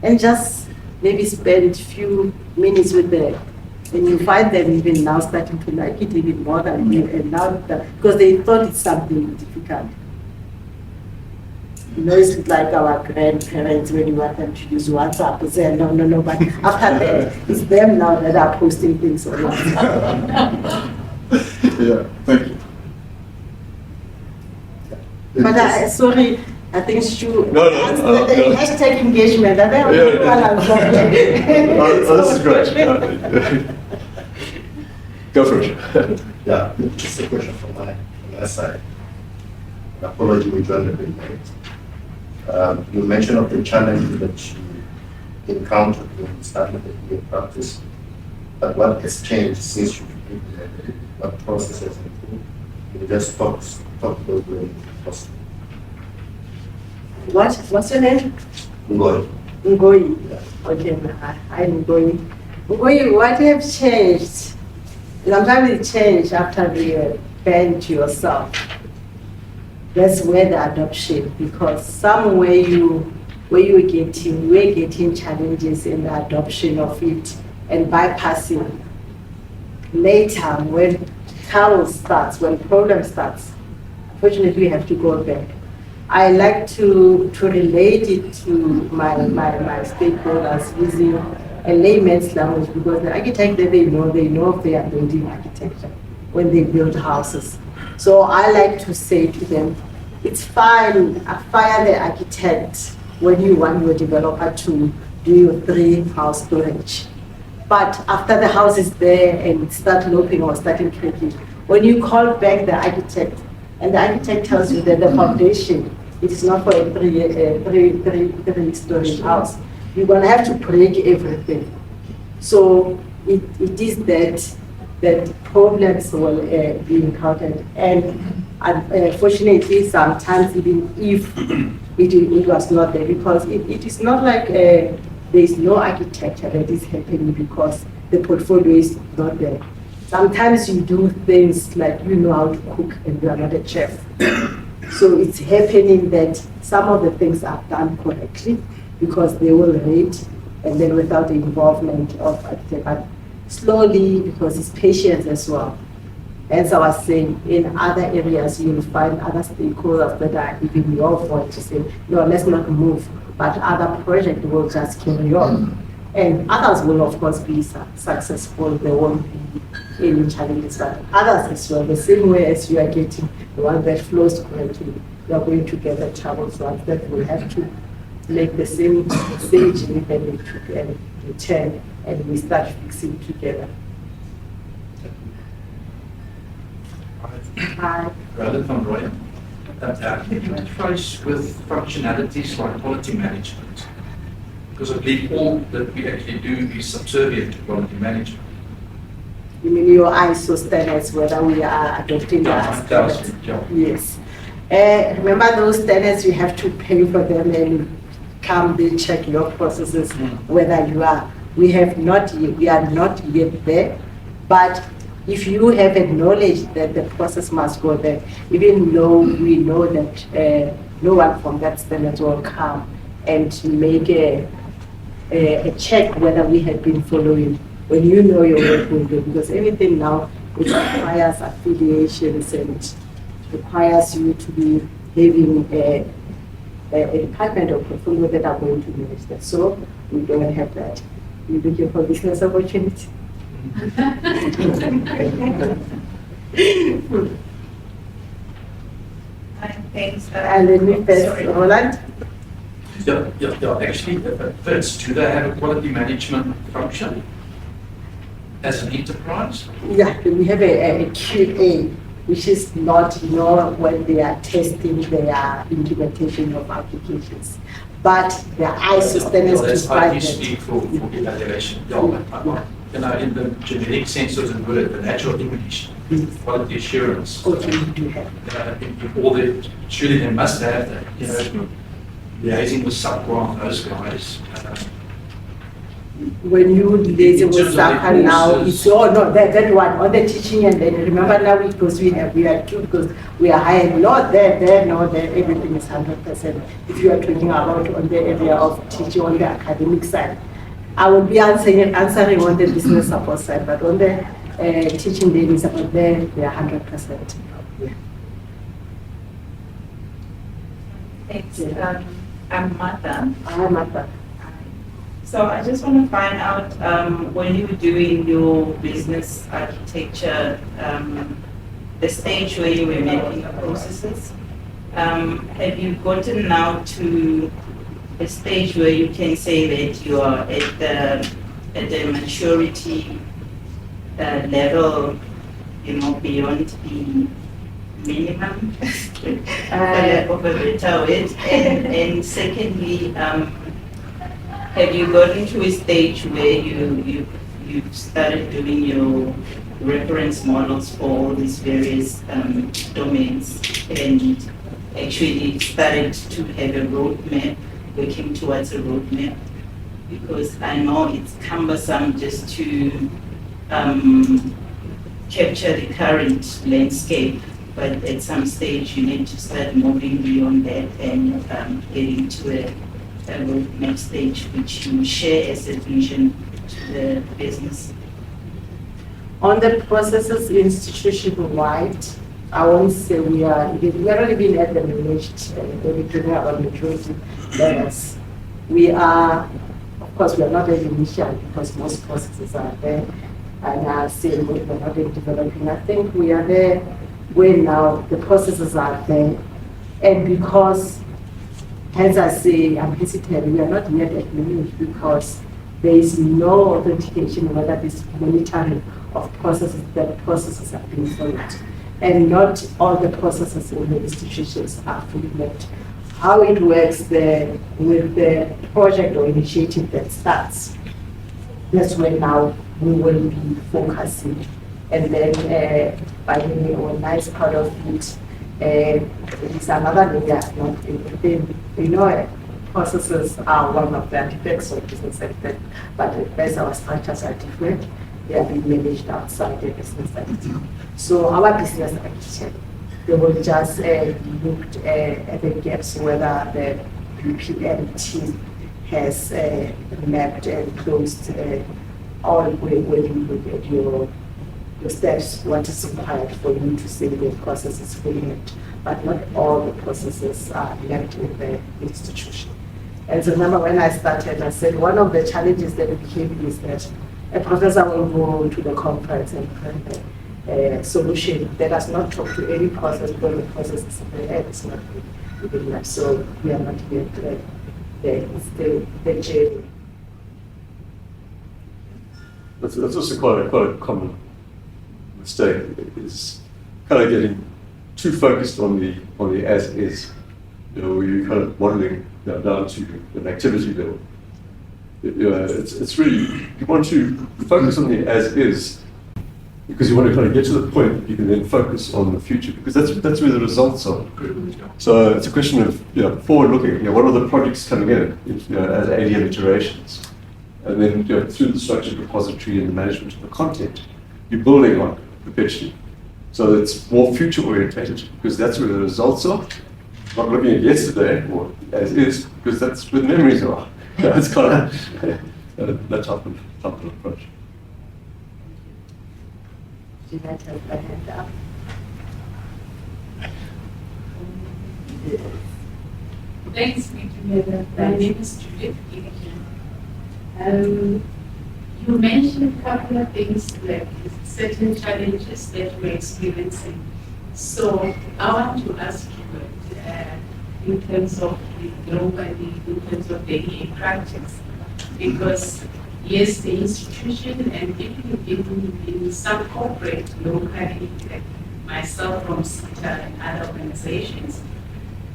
and just maybe spend a few minutes with them. And you find them even now starting to like it even more than you, and now because they thought it's something difficult. You know, it's like our grandparents when you want them to use WhatsApp, they say no, but after that, it's them now that are posting things on WhatsApp. Yeah, thank you. But sorry, I think Stu, No. hashtag engagement, I think This is great. Go for it. Yeah, just a question from my side. An apology, we joined a bit late. You mentioned of the challenge that you encountered when you started the practice, but what has changed since you did what process has improved? You just talk about when possible. What's your name? Ngoi. Ngoi. Yeah. Okay, I'm Ngoi. Ngoi, what have changed? Sometimes it changes after you bend yourself. That's where the adoption, because somewhere we're getting challenges in the adoption of it and bypassing. Later, when chaos starts, when problem starts, unfortunately we have to go back. I like to relate it to my stakeholders using a layman's language, because the architect that they know if they are building architecture when they build houses. So I like to say to them, it's fine, fire the architect when you want your developer to do your 3-house storage. But after the house is there and start loping or starting cracking, when you call back the architect and the architect tells you that the foundation, it is not for a 3-story house, you're gonna have to break everything. So it is that problems will be encountered, and unfortunately sometimes even if it was not there, because it is not like there is no architecture that is happening because the portfolio is not there. Sometimes you do things like you know how to cook and you are not a chef. So it's happening that some of the things are done correctly because they will rate, and then without the involvement of architect. But slowly, because it's patience as well. As I was saying, in other areas you'll find other stakeholders that are even your voice to say, no, let's not move, but other projects will just carry on. And others will of course be successful, there won't be any challenges, but others as well, the same way as you are getting the one that flows correctly, you are going to get the troubles ones that will have to make the same leap and return, and we start fixing together. Hi. Rather from Roy, how do you interface with functionalities like quality management? Because I believe all that we actually do is subservient to quality management. You mean your ISO standards, whether we are adopting the standards? Yes. Remember those standards, you have to pay for them and come, they check your processes, whether you are. We are not yet there, but if you have acknowledged that the process must go there, even though we know that no one from that standard will come and make a check whether we have been following, when you know your work will do, because anything now, it requires affiliations and requires you to be having a department or portfolio that are going to manage that. So we don't have that. We're looking for business opportunity. Thanks. And then we first, Roland. Yeah, actually, first, do they have a quality management function as an enterprise? Yeah, we have a QA, which is not, when they are testing their implementation of applications. But the ISO standards That's how you that. speak for evaluation. Yeah, in the generic sense of the word, the natural English, quality assurance. Okay, we do have. All the, surely they must have that, liaising with subcon, those guys. When you liaison with Saka now, it's that one on the teaching, and then remember now because we are two, because we are high, not there, everything is 100%. If you are talking about on the area of teaching on the academic side, I will be answering on the business support side, but on the teaching there is about there, they are 100%. Yeah. Thanks. I'm Martha. I'm Martha. So I just want to find out when you were doing your business architecture, the stage where you were making the processes, have you gotten now to a stage where you can say that you are at the maturity level, beyond the minimum, for lack of a better word? And secondly, have you gotten to a stage where you've started doing your reference models for all these various domains and actually started to have a roadmap, working towards a roadmap? Because I know it's cumbersome just to capture the current landscape, but at some stage you need to start moving beyond that and getting to a roadmap stage which you share as a vision to the business. On the processes institution-wide, I won't say we are already been at the managed, we're talking about maturity levels. We are, of course, we are not at initial because most processes are there, and I say we're not in developing. I think we are there where now the processes are there, and because, hence I say I'm hesitant, we are not yet at managed because there is no authentication whether this monitoring of processes, that processes are being followed. And not all the processes in the institutions are fully met. How it works there with the project or initiative that starts, that's where now we will be focusing. And then by the way, one nice part of it, it's another layer, not everything. Processes are one of the artifacts of business sector, but as our structures are different, they are being managed outside the business sector. So our business architect, they will just look at the gaps whether the BPM team has mapped and closed all when you look at your steps, what is required for you to say the process is fully mapped. But not all the processes are mapped in the institution. And so remember when I started, I said one of the challenges that became is that a professor will go to the conference and find a solution that does not talk to any process because the process is in the head, it's not good enough. So we are not yet there. It's the journey. That's also quite a common mistake, is kind of getting too focused on the as is, where you're kind of modeling down to an activity level. It's really, you want to focus on the as is, because you want to kind of get to the point that you can then focus on the future, because that's where the results are. So it's a question of forward looking. What are the projects coming in as ADM iterations, and then through the structured repository and the management of the content, you're building on perpetually. So it's more future orientated, because that's where the results are. Not looking at yesterday or as is, because that's where the memories are. It's kind of that type of approach. Did I have my hand up? Thanks, Boitumelo. My name is Judith. You mentioned a couple of things like certain challenges that we're experiencing. So I want to ask you, in terms of the globally, in terms of the EA practice, because yes, the institution and even in some corporate locally, like myself from CITA and other organizations,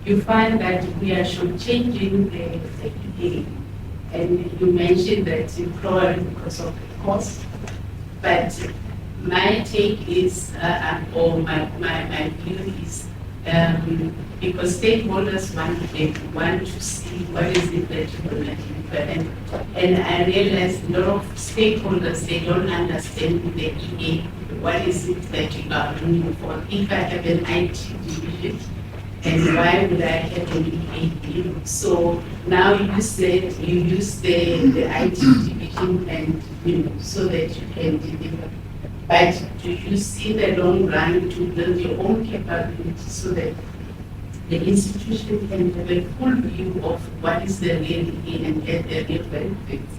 you find that we are shortchanging the EA. And you mentioned that probably because of the cost, but my take is, or my view is, because stakeholders want to see what is it that you will deliver. And I realize a lot of stakeholders, they don't understand the EA, what is it that you are looking for. If I have an IT division, and why would I have an EA? So now you said you use the IT division and so that you can deliver. But do you see the long run to build your own capability so that the institution can have a full view of what is the real EA and get the real benefits?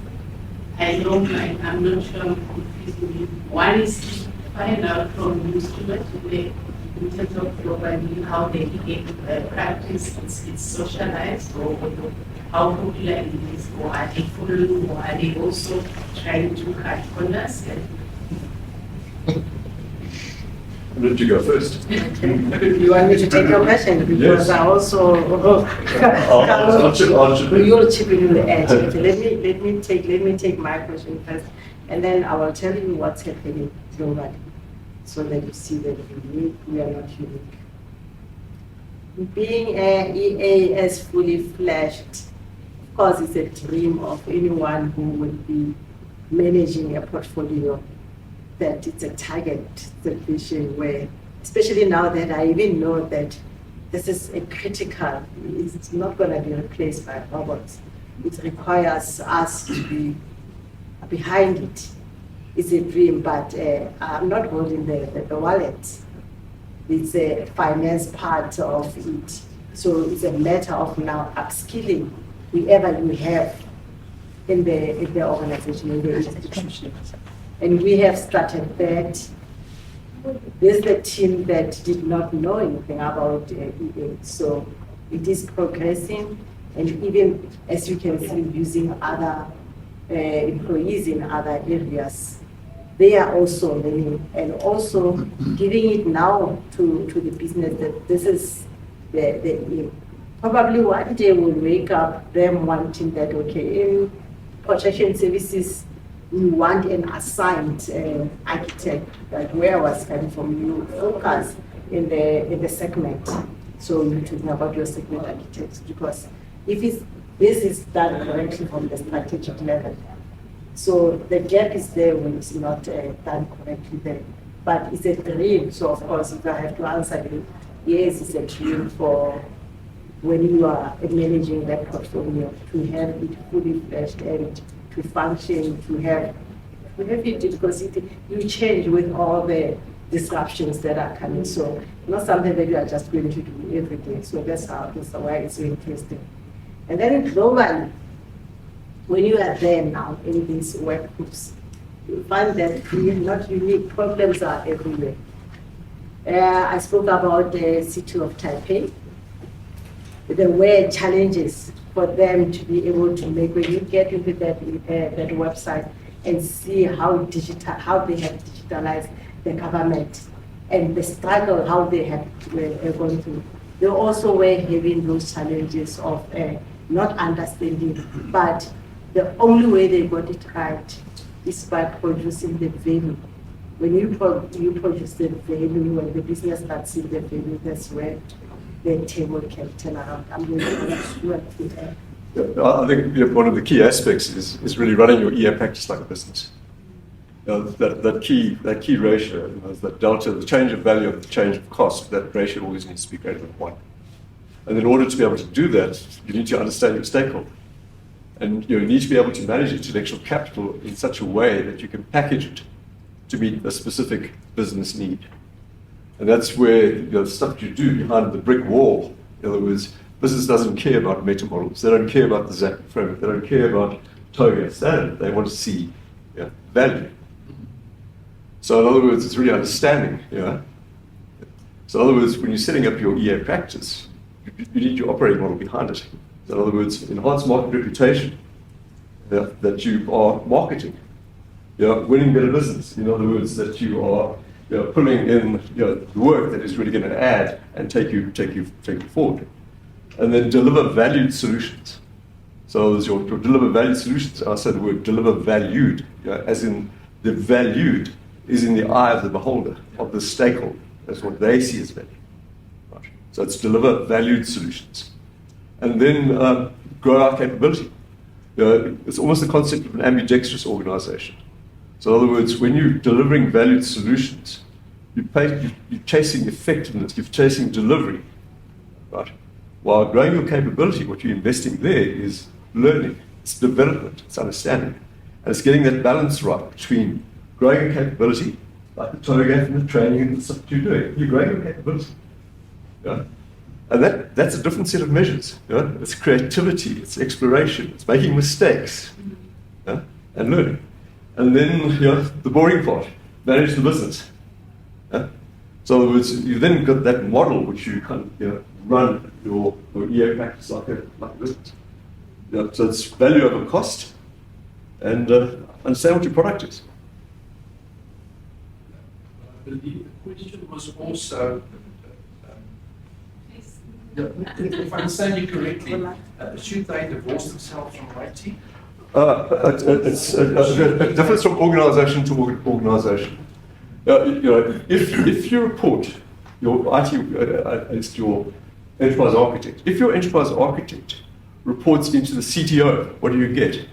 I know I'm not sure I'm confusing you. One is to find out from you today in terms of globally how the EA practice is socialized, or how popular it is, or are they following, or are they also trying to cut corners? I'm going to go first. You want me to take your question? Because Yes. I also, you'll chip in the edge. Let me take my question first, and then I will tell you what's happening globally, so that you see that we are not unique. Being an EA as fully fledged, of course, it's a dream of anyone who would be managing a portfolio, that it's a target vision where, especially now that I even know that this is a critical, it's not going to be replaced by robots. It requires us to be behind it. It's a dream, but I'm not holding the wallet. It's a finance part of it. So it's a matter of now upskilling whoever you have in the organization, in the institution. And we have started that. There's the team that did not know anything about EA. So it is progressing, and even as you can see, using other employees in other areas, they are also learning and also giving it now to the business that this is the probably one day we'll wake up them wanting that, okay, in protection services, we want an assigned architect, like where I was coming from, you focus in the segment. So you're talking about your segment architects, because if this is done correctly from the strategic level, so the gap is there when it's not done correctly there. But it's a dream, so of course if I have to answer you, yes, it's a dream for when you are managing that portfolio, to have it fully fledged and to function, to have it, because you change with all the disruptions that are coming. So not something that you are just going to do every day. So that's why it's so interesting. And then globally, when you are there now in these work groups, you find that we are not unique. Problems are everywhere. I spoke about the city of Taipei. There were challenges for them to be able to make, when you get into that website and see how they have digitalized the government and the struggle, how they have gone through. They also were having those challenges of not understanding, but the only way they got it right is by producing the value when you produce the value, when the business starts seeing the value, that's where the table can turn around. I'm going to ask you what you have. I think one of the key aspects is really running your EA practice like a business. That key ratio, that delta, the change of value of the change of cost, that ratio always needs to be greater than 1. And in order to be able to do that, you need to understand your stakeholder. And you need to be able to manage intellectual capital in such a way that you can package it to meet a specific business need. And that's where the stuff you do behind the brick wall, in other words, business doesn't care about meta models, they don't care about the ZAP framework, they don't care about TOGAF standard, they want to see value. So in other words, it's really understanding. So in other words, when you're setting up your EA practice, you need your operating model behind it. So in other words, enhance market reputation, that you are marketing, winning better business. In other words, that you are pulling in the work that is really going to add and take you forward. And then deliver valued solutions. So as your deliver valued solutions, I said the word deliver valued, as in the valued is in the eye of the beholder, of the stakeholder. That's what they see as value. Right. So it's deliver valued solutions. And then grow our capability. It's almost the concept of an ambidextrous organization. So in other words, when you're delivering valued solutions, you're chasing effectiveness, you're chasing delivery, right? While growing your capability, what you're investing there is learning, it's development, it's understanding. And it's getting that balance right between growing your capability, like the TOGAF and the training and the stuff you're doing. You're growing your capability. And that's a different set of measures. It's creativity, it's exploration, it's making mistakes, and learning. And then the boring part, manage the business. So in other words, you then got that model which you kind of run your EA practice like a business. So it's value over cost, and understand what your product is. I believe the question was also, if I understand you correctly, should they divorce themselves from IT? It's a difference from organization to organization. If you report your IT as your enterprise architect, if your enterprise architect reports into the CTO, what do you get?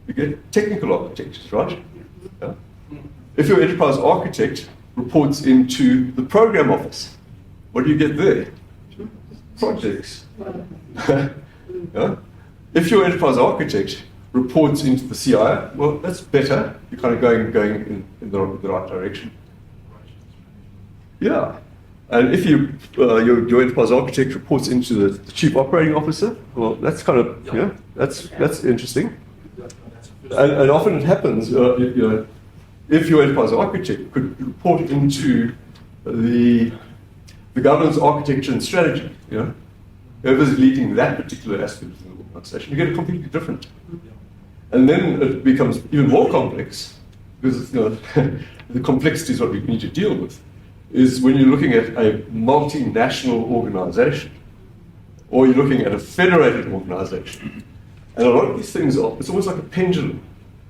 You get technical architects, right? Yeah. If your enterprise architect reports into the program office, what do you get there? Projects. Yeah. If your enterprise architect reports into the CIO, well, that's better. You're kind of going in the right direction. Yeah. And if your enterprise architect reports into the chief operating officer, well, that's kind of that's interesting. And often it happens, if your enterprise architect could report into the governance, architecture, and strategy, whoever's leading that particular aspect of the organization, you get a completely different. And then it becomes even more complex, because the complexity is what we need to deal with, is when you're looking at a multinational organization, or you're looking at a federated organization. And a lot of these things it's almost like a pendulum.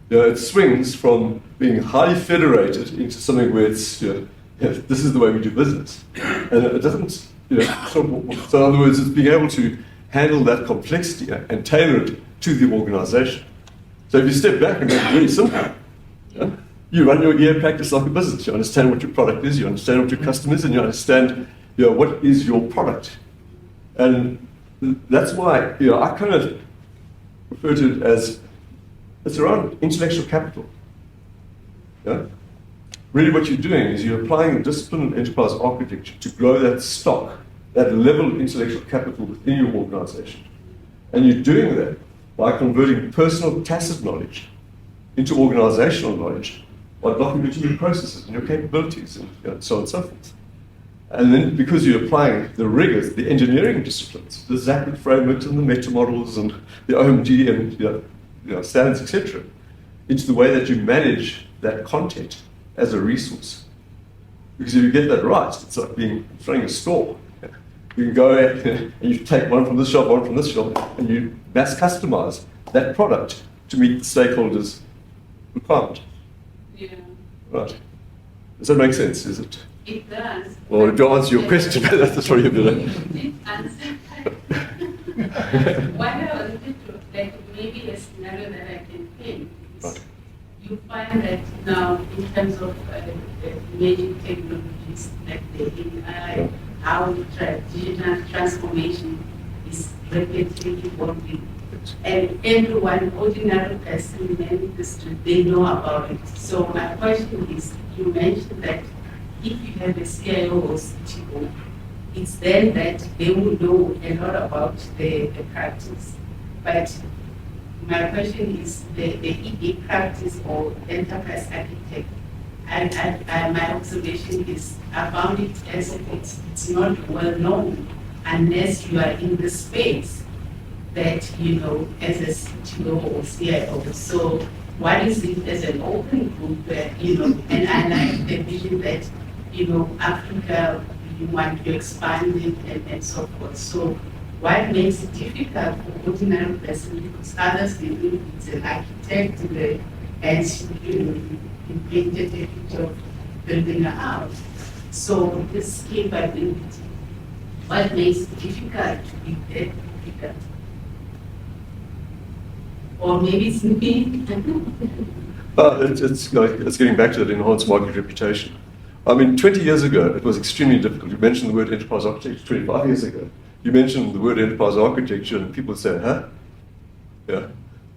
It swings from being highly federated into something where it's, this is the way we do business. And it doesn't, so in other words, it's being able to handle that complexity and tailor it to the organization. So if you step back and make it really simple, you run your EA practice like a business. You understand what your product is, you understand what your customer is, and you understand what is your product. And that's why I kind of refer to it as it's around intellectual capital. Really what you're doing is you're applying the discipline of enterprise architecture to grow that stock, that level of intellectual capital within your organization. And you're doing that by converting personal tacit knowledge into organizational knowledge by documenting your processes and your capabilities and so on and so forth. And then because you're applying the rigors, the engineering disciplines, the ZAP frameworks and the meta models and the OMG and standards, etc., into the way that you manage that content as a resource. Because if you get that right, it's like running a store. You can go and you take one from this shop, one from this shop, and you mass customize that product to meet the stakeholders' requirement. Yeah. Right. Does that make sense, is it? It does. Well, to answer your question, that's probably a bit. It answers. What I wanted to, like, maybe a scenario that I can paint is Right. you find that now in terms of emerging technologies like the AI, how digital transformation is rapidly evolving. And everyone, ordinary person in any industry, they know about it. So my question is, you mentioned that if you have a CIO or CTO, it's then that they will know a lot about the practice. But my question is the EA practice or enterprise architect. And my observation is I found it as if it's not well known unless you are in the space that, you know, as a CTO or CIO. So what is it as an open group where, you know, and I like the vision that, you know, Africa, you want to expand it and so forth. So what makes it difficult for ordinary person, because others, they think it's an architect and, you know, he painted a picture of building a house. So this capability, what makes it difficult to be that difficult? Or maybe it's me. It's getting back to that enhanced market reputation. I mean, 20 years ago, it was extremely difficult. You mentioned the word enterprise architecture 25 years ago. You mentioned the word enterprise architecture, and people say, huh? Yeah.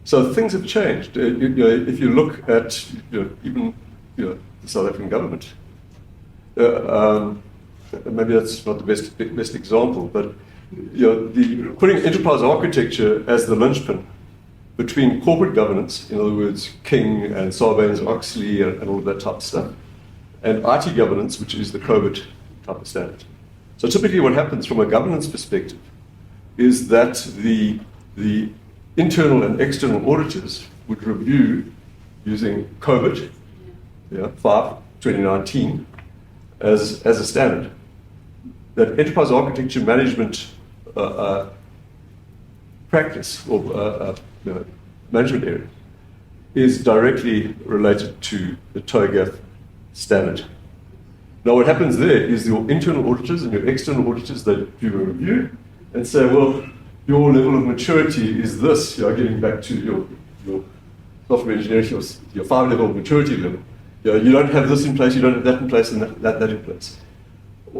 So things have changed. If you look at even the South African government, maybe that's not the best example, but putting enterprise architecture as the linchpin between corporate governance, in other words, King and Sarbanes-Oxley and all of that type of stuff, and IT governance, which is the COVID type of standard. So typically what happens from a governance perspective is that the internal and external auditors would review using COVID 2019 as a standard. That enterprise architecture management practice or management area is directly related to the TOGAF standard. Now what happens there is your internal auditors and your external auditors, they do a review and say, well, your level of maturity is this. Getting back to your software engineering, your 5-level maturity level. You don't have this in place, you don't have that in place, and that in place.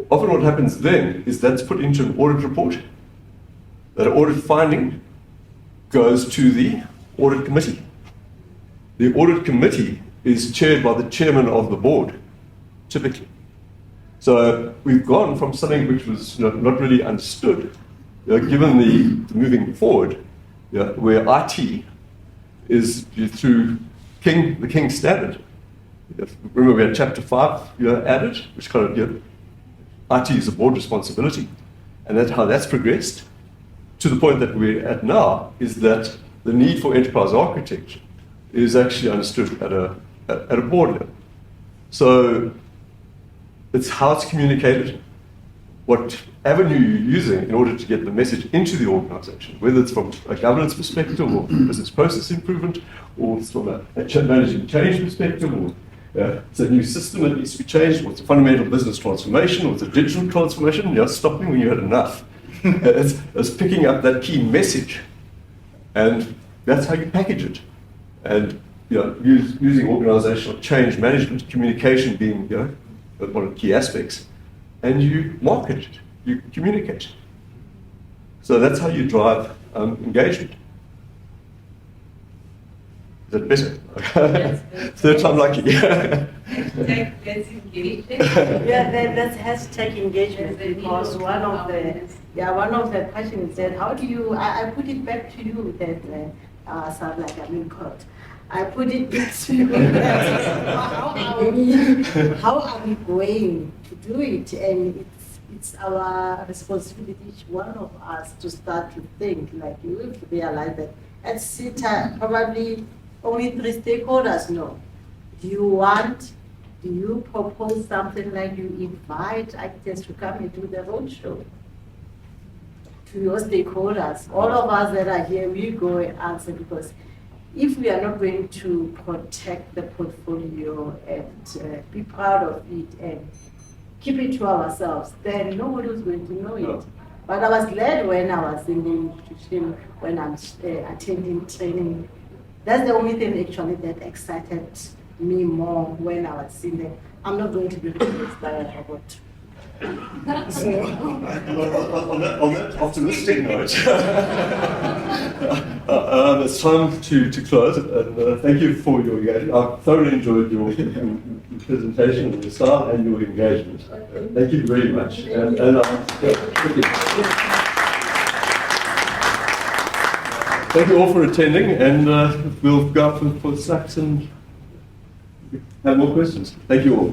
Often what happens then is that's put into an audit report. That audit finding goes to the audit committee. The audit committee is chaired by the chairman of the board, typically. So we've gone from something which was not really understood, given the moving forward, where IT is through the King standard. Remember we had chapter 5 added, which kind of IT is a board responsibility, and that's how that's progressed to the point that we're at now, is that the need for enterprise architecture is actually understood at a board level. So it's how it's communicated, what avenue you're using in order to get the message into the organization, whether it's from a governance perspective or business process improvement, or it's from a managing change perspective, or it's a new system that needs to be changed, or it's a fundamental business transformation, or it's a digital transformation. Stop me when you had enough. It's picking up that key message, and that's how you package it. And using organizational change management, communication being one of the key aspects, and you market it, you communicate it. So that's how you drive engagement. Is that better? Third time lucky. Let's hashtag engagement, because one of the questions said, how do you, I put it back to you that sound like I'm in court. I put it this way. How are we going to do it? And it's our responsibility, each one of us, to start to think. Like, you have to realize that at CETA, probably only 3 stakeholders know. Do you propose something like you invite architects to come and do the roadshow to your stakeholders? All of us that are here, we go and answer, because if we are not going to protect the portfolio and be proud of it and keep it to ourselves, then nobody was going to know it. But I was glad when I was in the institution, when I'm attending training. That's the only thing actually that excited me more when I was in there. I'm not going to be replaced by a robot. On that optimistic note, it's time to close. And thank you for your engagement. I thoroughly enjoyed your presentation and your style and your engagement. Thank you very much. Thank you. Thank you all for attending, and we'll go up for snacks and have more questions. Thank you all.